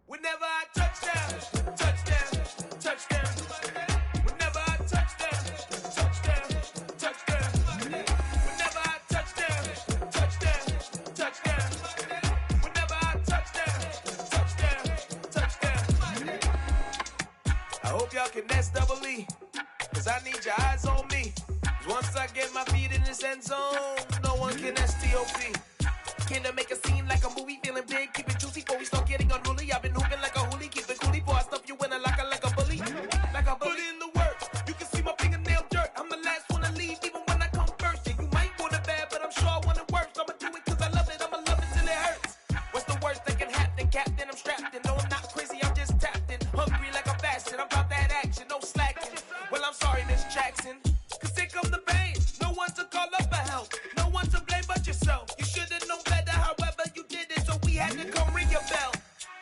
Whenever I touchdown, touchdown, touchdown. Whenever I touchdown, touchdown, touchdown. Whenever I touchdown, touchdown, touchdown. Whenever I touchdown, touchdown. I hope y'all can double E, cause I need your eyes on me. Cause once I get my feet in this end zone, no one can STOP. Came to make a scene like a movie, feeling big, keep it juicy before we start getting unruly. I've been hooping like a hoolie, keep it coolie before I stuff you in a locker like a bully. Like a bully. Put in the work, you can see my fingernail dirt. I'm the last one to leave, even when I come first. Yeah, you might want it bad, but I'm sure I want it worse. I'ma do it cause I love it, I'ma love it till it hurts. What's the worst that can happen, Captain? I'm strapped in, no I'm not crazy, I'm just tapped in. Hungry like I'm fasting, I'm about that action, no slacking. Well, I'm sorry, Miss Jackson, cause here come the pain. No one to call up for help, no one to blame but yourself. You should've known better, however you did it, so we had to come ring your bell.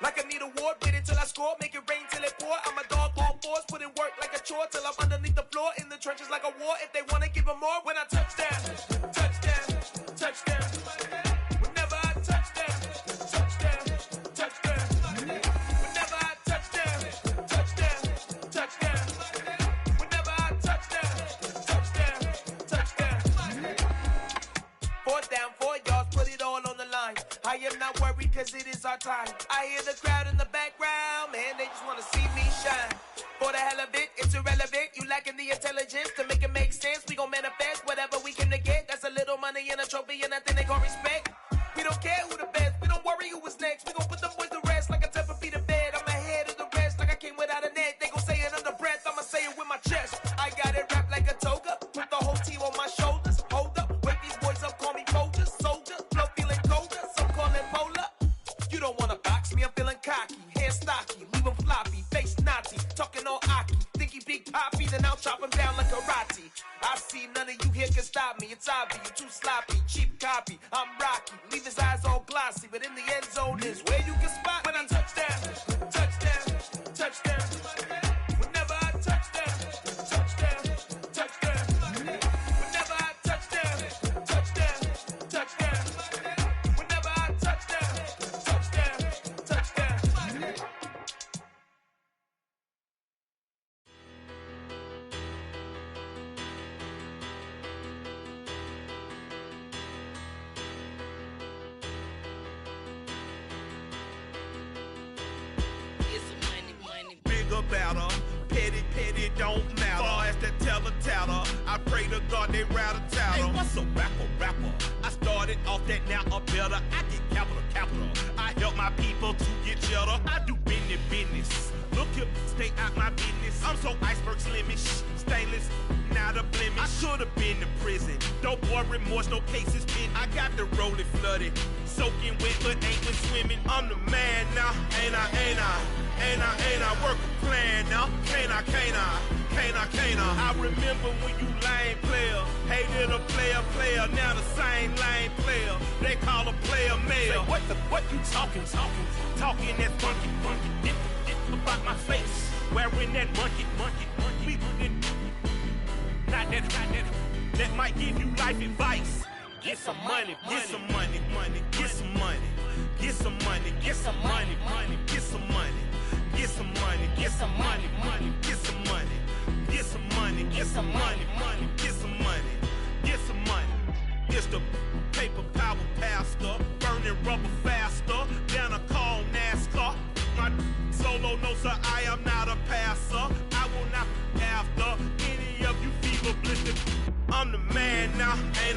Like I need a ward, wait until I score, make it rain till it pour. I'm a dog, all fours, put in work like a chore till I'm underneath the floor, in the trenches like a war. If they wanna give them more, when I touchdown, touchdown, touchdown. Whenever I touchdown, touchdown, touchdown. Whenever I touchdown, touchdown, touchdown. Whenever I touchdown, touchdown. Fourth down, 4 yards, put it all on the line. I am not worried cause it is our time. I hear the crowd in the background, man, they just wanna see me shine. For the hell of it, it's irrelevant. You lacking the intelligence to make it make sense. We gon' manifest whatever we can to get. That's a little money and a trophy and nothing they call respect. We don't care who the best, we don't worry who was next. We gon' put the boys to rest like a Tempur-Pedic to bed. I'm ahead of the rest like I came without a net. They gon' say it under breath, I'ma say it with my chest. I got it wrapped like a toga, put the whole team on my shoulders. Hold up, wake these boys up, call me Folgers. Soldier, flow feeling colder, some call it polar. You don't wanna box me, I'm feeling cocky. Hair stocky, leave him floppy, face Nazi, talking all Aki. Think he big poppy, then I'll chop him down like karate. I see none of you here can stop me. It's obvious, you too sloppy, cheap copy. I'm Rocky, leave his eyes all glossy, but in the end zone is where you can spot when I touchdown, touchdown, touchdown. Whenever I touchdown, touchdown, touchdown. Whenever I touchdown, touchdown, touchdown. Whenever I touchdown, touchdown, touchdown. Bigger, better, petty, don't matter. Far as the teller, I pray to God they rattle tattle. Hey, what's a rapper? I started off that, now I'm better. I get capital. I help my people to get cheddar. I do business. Look here, stay out my business. I'm so iceberg slimish, stainless, not a blemish. I could've been to prison. Don't boy remorse, no cases pinned. I got the rolling flooded, soaking wet, but ain't been swimming. I'm the man now, ain't I? Work a plan now, can't I? I remember when you lame player, hated a player, now the same lame player. They call a player mayor. Say, what you talking? Talking that funky, about my face. Wearing that monkey. Not that might give you life advice. Get some money. It's the paper power pastor, burning rubber faster than a call NASCAR. My solo knows that I am not a passer. I will not be after any of you fever blistered. I'm the man now, ain't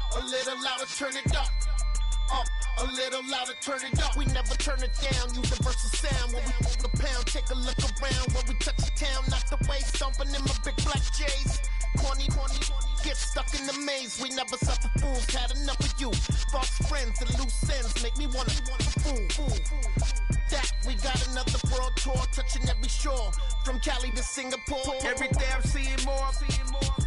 a little louder, turn it up. Up, a little louder, turn it up. We never turn it down, universal sound. When we move the pound, take a look around. When we touch the town, knock the way, stomping in my big black J's. Corny, get stuck in the maze. We never suffer fools, had enough of you. False friends and loose ends make me wanna fool. That we got another world tour, touching every shore, from Cali to Singapore. Every day I'm seeing more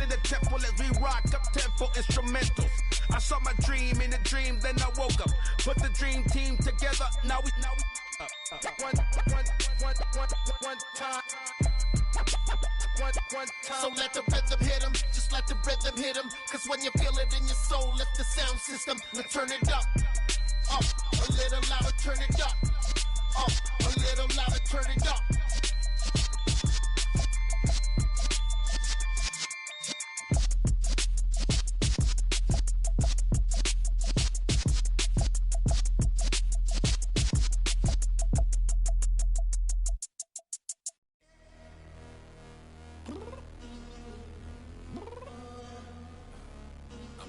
in the temple as we rock up tempo instrumentals. I saw my dream in a dream, then I woke up. Put the dream team together. Now we one time. So let the rhythm hit him, just let the rhythm hit him. Cause when you feel it in your soul, lift the sound system and turn it up. Up, a little louder, turn it up. Up, a little louder, turn it up.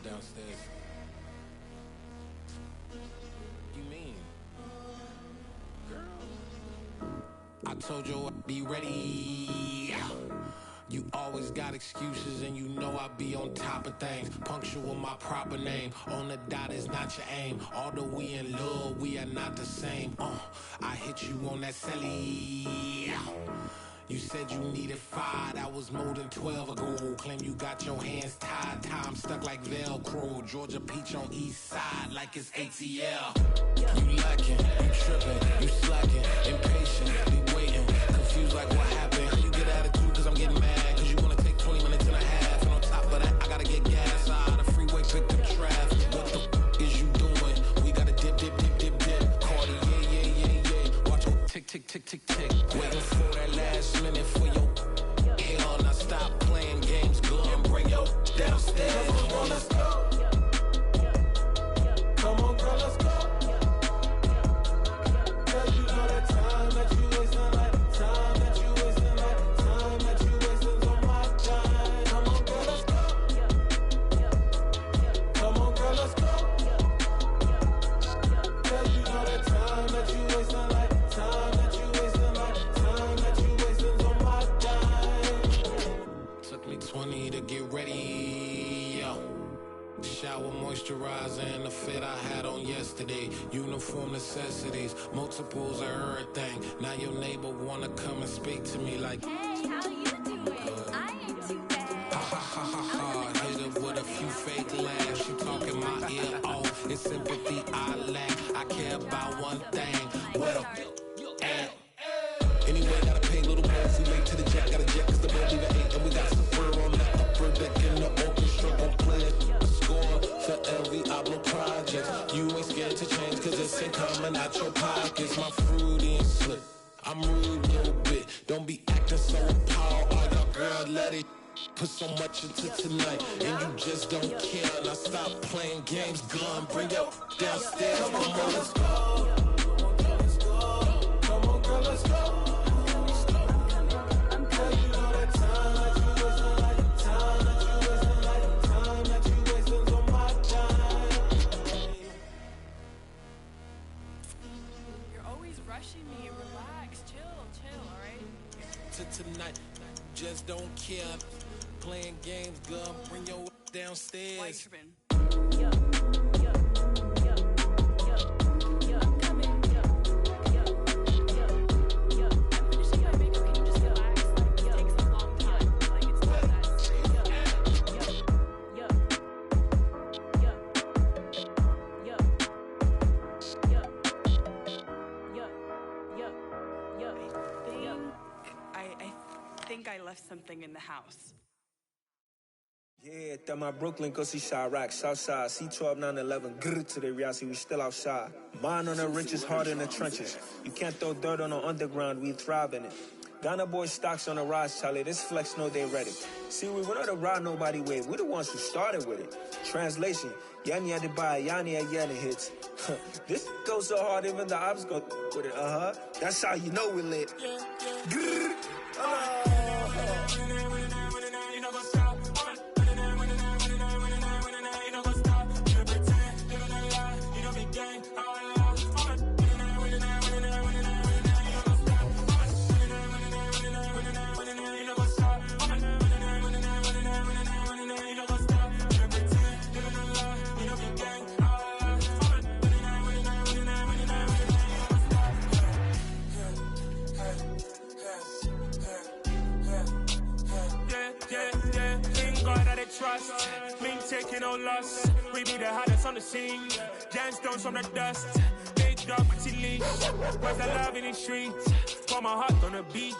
Downstairs. You mean? Girl, I told you I'd be ready. You always got excuses and you know I be on top of things. Punctual my proper name. On the dot is not your aim. Although we in love, we are not the same. I hit you on that celly. You said you needed 5, that was more than 12 ago. Claim you got your hands tied, time stuck like Velcro. Georgia peach on east side like it's ATL. You lacking, you tripping, you slacking, impatient, be waiting, confused like what happened. How you get attitude cause I'm getting mad, cause you wanna take 20 minutes and a half. And on top of that, I gotta get gas out of the freeway, pick up traffic. What the is you doing? We gotta dip. Cardi, yeah. Watch your tick. Waiting for that last minute for your hell. Now stop playing games, go and bring your downstairs. Come on, let's go. Come on, girl, let's go. Girl, you know that time that you wasting, like time that you wasting, like time that you wasting on my time. Come on, girl, let's go. Come on, girl, let's go. Girl, you know that time that you wasting, like time that you wasting, like time that you wasting on my time. Took me 20 to get ready, yo. Shower, moisturizer, and the fit I had on yesterday. Uniform necessities, multiples of everything. Now your neighbor wanna come and speak to me like, hey, how you doing? I ain't too bad. Ha. Hit her with a few fake laughs. She talking my ear off. It's sympathy I lack. I care about one thing. What up? Anyway, gotta pay a little more if we late to the jet. Got a jet cause the boat leave at 8. And we got some fur on the upper deck in the orchestra. Gon' play a score for every Oblo project. You ain't scared to change cause it's ain't coming out your pockets. My fruity and slip, I'm rude a little bit. Don't be acting so appalled. All y'all girl, let it put so much into tonight. And you just don't care. Now stop playing games, gun, bring your downstairs. Come on, girl, let's go. Come on, girl, let's go. Me, relax, chill, alright? To tonight, just don't care. Playing games, girl, bring your downstairs. I left something in the house. Yeah, that my Brooklyn, go see Chirac, Southside, C12, 911, grrr to the reality, we still outside. Mine on the riches, hard in the trenches. You can't throw dirt on the underground, we thrive in it. Ghana boy stocks on the rise, Charlie, this flex know they ready. See, we went on the ride nobody with, we the ones who started with it. Translation, Yani had to buy, Yani had Yanni hits. This goes so hard, even the ops go with it, That's how you know we lit. Grrr, trust. Mean taking no loss. We be the hottest on the scene. Gemstones from the dust. Big dog, pretty leash. Where's the love in the streets? Pour my heart on the beat.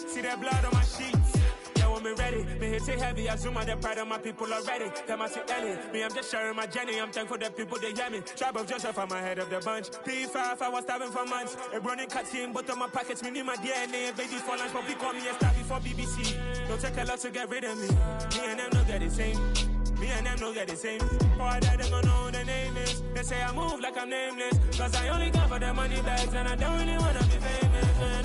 See that blood on my sheets. When me ready, me hit it heavy. I zoom out the pride of my people already. Them I see Ellie. Me, I'm just sharing my journey. I'm thankful that people they hear me. Tribe of Joseph, I'm ahead of the bunch. P5, I was starving for months. A running cut in, but on my pockets, me need my DNA. Babies for lunch, but we call me a star before BBC. Don't take a lot to get rid of me. Me and them don't get the same. Me and them don't get the same. Boy, that they gonna know who the name is. They say I move like I'm nameless. Cause I only got for the money bags. And I don't really wanna be famous. Man.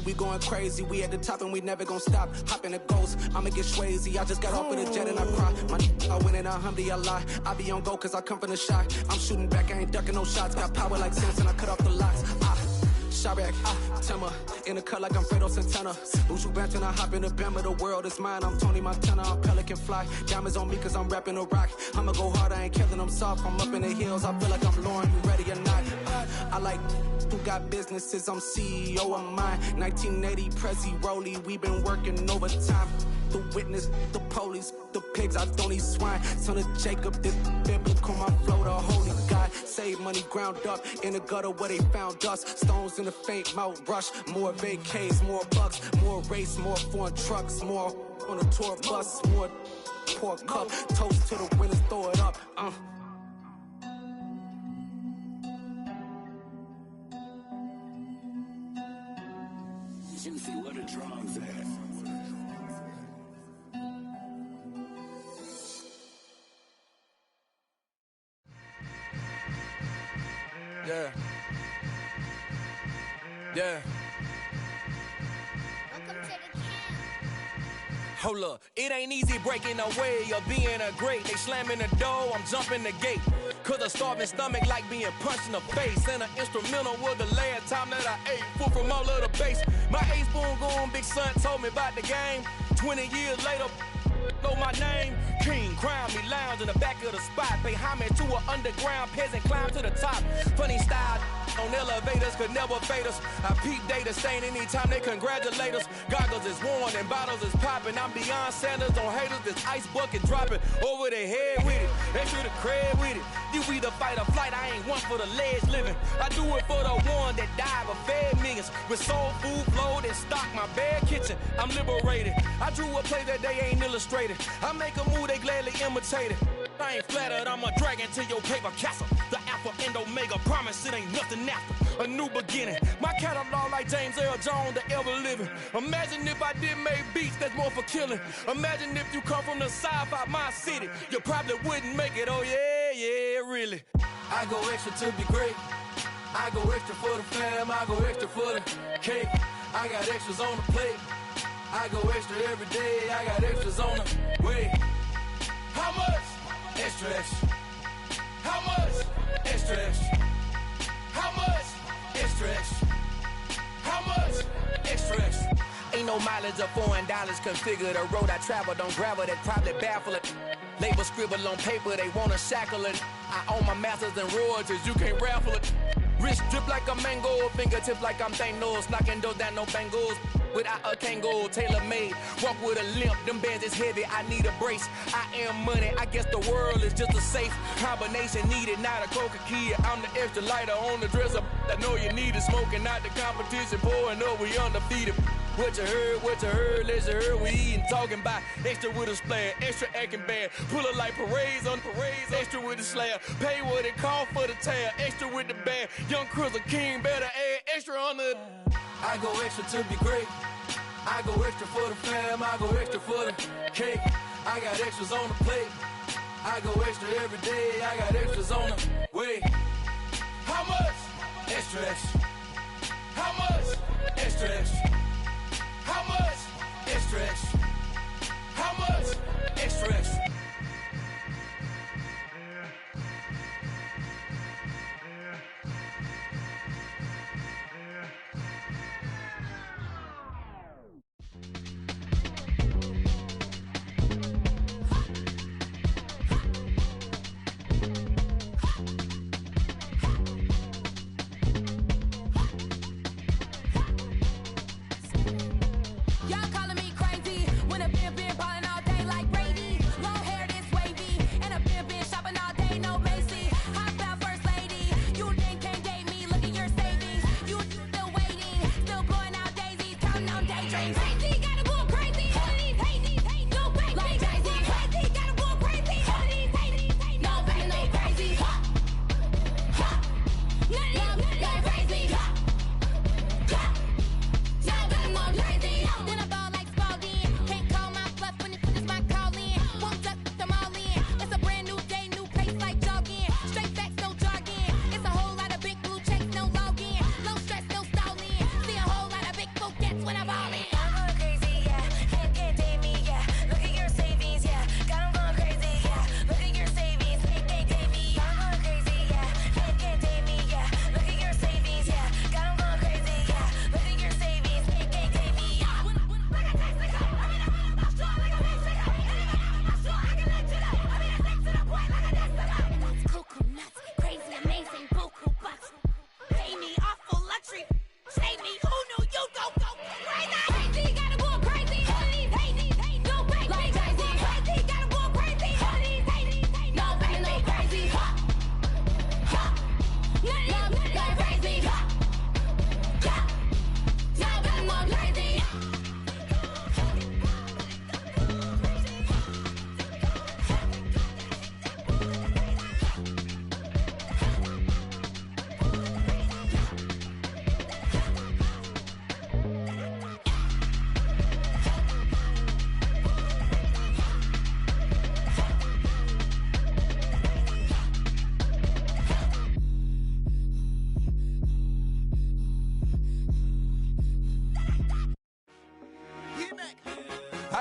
We going crazy, we at the top and we never gonna stop. Hop in the ghost, I'ma get swayzy. I just got off with a jet and I cry. My I win and I alhamdulillah. I be on go cause I come from the shot. I'm shooting back, I ain't ducking no shots. Got power like Samson, I cut off the locks. Sharek, Timmer, in the cut like I'm Fredo Santana. Buju Banton, I hop in the Bama, the world is mine. I'm Tony Montana, I'm Pelican Fly. Diamonds on me cause I'm rapping a rock. I'ma go hard, I ain't killing them soft. I'm up in the hills, I feel like I'm Lauren, you ready or not? I like who got businesses, I'm CEO of mine. 1980 Prezi Rolly, we been working overtime. The witness, the police, the pigs, I don't eat swine. Son of Jacob, this biblical, my flow, the holy God. Save money ground up in the gutter where they found us. Stones in the faint mouth rush. More vacays, more bucks, more race, more foreign trucks, more on a tour bus, more pork cup. Toast to the winners, throw it up. Juicy, where the drums at? Yeah. Yeah. Hold up, it ain't easy breaking away or being a great. They slamming the door, I'm jumping the gate. Cause a starving stomach like being punched in the face. And an instrumental was the last time that I ate food from all of the base. My A-spoon going, big son told me about the game. 20 years later, know my name. King, crown me, lounge in the back of the spot. Pay homage to an underground peasant, climb to the top. Funny style on elevators could never fade us. I peep data stain anytime they congratulate us. Goggles is worn and bottles is popping. I'm beyond Sanders on haters, this ice bucket dropping over their head with it. They should have cred with it. You either fight or flight, I ain't one for the ledge living. I do it for the one that died but fed millions. With soul food flowed and stocked my bare kitchen. I'm liberated. I drew a play that they ain't illustrated. I make a move, they gladly imitate it. I ain't flattered, I'm a dragon to your paper castle. The Alpha and Omega, promise it ain't nothing after. A new beginning. My catalog like James Earl Jones, the ever living. Imagine if I did make beats that's more for killing. Imagine if you come from the sci-fi, my city. You probably wouldn't make it, oh yeah, yeah, really. I go extra to be great. I go extra for the fam, I go extra for the cake. I got extras on the plate. I go extra every day, I got extras on the way. How much? Extra, extra. How much? Extra, extra. How much? Extra, extra. How much? Extra, extra. Ain't no mileage of $4 configure the road I travel. Don't gravel, that probably baffle it. Label scribble on paper, they wanna shackle it. I own my masters and royalties, you can't raffle it. Wrist drip like a mango, fingertips like I'm Thanos. Knocking those down, no bangles. Without a Kango, tailor-made. Walk with a limp, them bands is heavy, I need a brace. I am money, I guess the world is just a safe combination needed, not a coca key. I'm the extra lighter on the dresser. I know you need it, smoking out the competition, pouring up, we undefeated. What you heard, let's hear we eatin', talking about extra with a splash, extra acting bad. Pull it like parades on parades, extra with the slab. Pay what it cost for the tab, extra with the bag. Young Crizzle King, better add extra on the. I go extra to be great. I go extra for the fam, I go extra for the cake. I got extras on the plate. I go extra every day, I got extras on the way. How much? Extra, extra. How much? Extra, extra. How much? Extra, extra. How much? Extra, extra.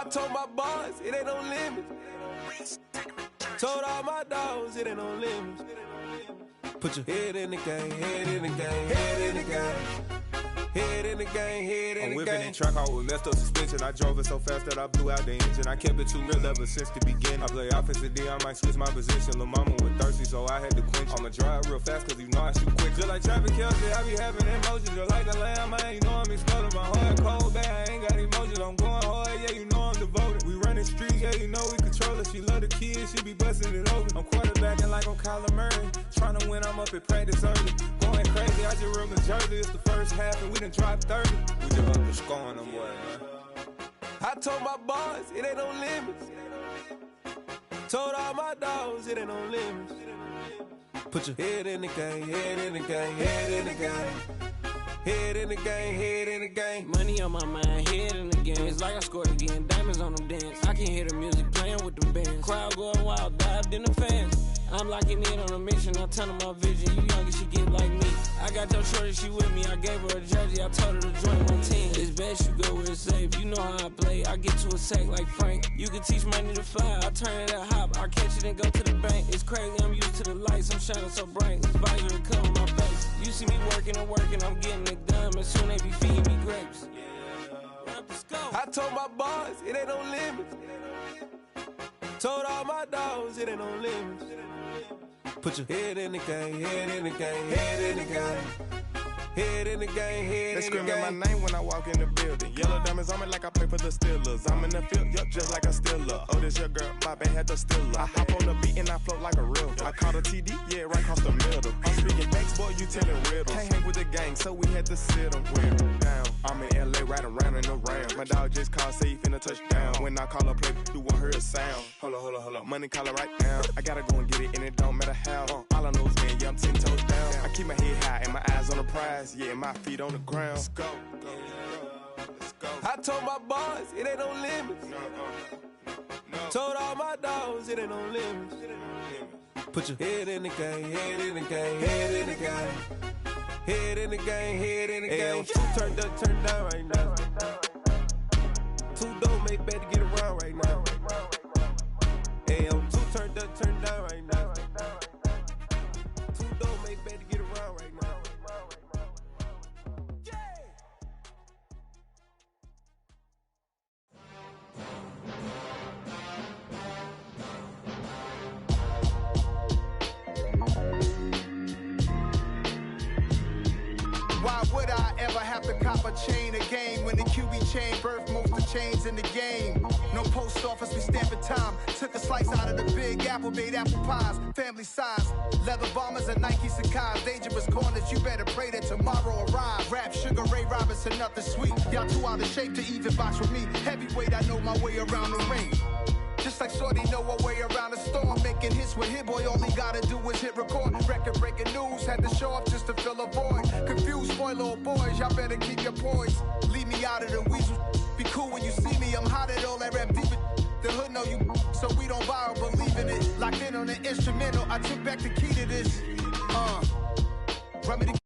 told my boys, it ain't no limits. Told all my dogs, it ain't no limits. Put your head in the game, head in the game, head in the game. Head in the game, head in the game. I'm whipping that truck out with messed up suspension. I drove it so fast that I blew out the engine. I kept it too real ever since the beginning. I play offensive D, I might switch my position. Lil' mama was thirsty, so I had to quench. I'ma drive real fast, cause you know I shoot quick. Just like traffic Kelsey, I be having emotions. Just like the lamb, man, you know I'm exploding. My heart cold, bad, I ain't got emotions. I'm going hard, yeah, you know I'm devoted. We running streets, yeah, you know we control it. She love the kids, she be busting it over. I'm quarterbacking like I'm Kyler Murray. Trying to win, I'm up at practice early. Going crazy, I just rub the jersey. It's the first half and we done dropped 30. We just up to scoring them, boy, man. I told my boys, it ain't no limits. Told all my dogs, it ain't no limits. Put your head in the game, head in the game, head in the game. Head in the game, head in the game. Money on my mind, head in the game. It's like I scored again, diamonds on them dance. I can hear the music playing with them bands. Crowd going wild, dived in the fans. I'm locking in on a mission, I'm telling my vision. You younger, she get like me. I got your shorty, she with me. I gave her a jersey, I told her to join my team. It's best you go where it's safe. You know how I play, I get to a sack like Frank. You can teach money to fly, I turn it at hop. I catch it and go to the bank. It's crazy, I'm used to the lights, I'm shining so bright. This visor cover my face. You see me working and working, I'm getting it done. And soon they be feeding me grapes. I told my boys, it ain't no limits. Told all my dogs, it ain't no limits. Put your head in the game, head in the game, head in the game. Head in the game, head in the game. They screaming my name when I walk in the building. Yellow diamonds on me like I play for the Steelers. I'm in the field, yup, just like a Steeler. Oh, this your girl, my bad, had the Steeler. I hop on the beat and I float like a real. I caught a TD, yeah, right across the middle. I'm speaking facts, boy, you telling riddles. Can't hang with the gang, so we had to sit them down. I'm in LA, riding around in the Rams. My dog just called, say he finna touch down. When I call a play, you won't hear a sound. Hold up, money caller right now. I gotta go and get it, and it don't matter how. All I know is, man, yeah, I'm 10 toes down. I keep my head high and my eyes on the prize. Yeah, my feet on the ground. Let's go. Let's go. I told my boys, it ain't no limits. Told all my dogs, it ain't no limits. Put your head in the game, head in the game, head in the game. Head in the game, head in the game. Two turned up, turned down right now. Two don't make bad to get around right now. Hey, two turned up, turned down right now. Two don't make bad to get around right now. Why would I ever have to cop a chain a game when the QB chain birthed most of the chains in the game? No post office, we stamping time. Took a slice out of the big apple, made apple pies, family size. Leather bombers and Nike Sacai's. Dangerous corners, you better pray that tomorrow arrive. Rap, Sugar Ray Robinson, nothing sweet. Y'all too out of shape to even box with me. Heavyweight, I know my way around the ring. Just like Shorty know her way around the storm. Making hits with Hit Boy, all he gotta do is hit record. Record breaking news, had to show up just to fill a void. Confused, spoiled little boys, y'all better keep your poise. Leave me out of the weasel. Be cool when you see me, I'm hot at all that rap deep. The hood know you, so we don't borrow, believe in it. Locked in on the instrumental, I took back the key to this. Run me the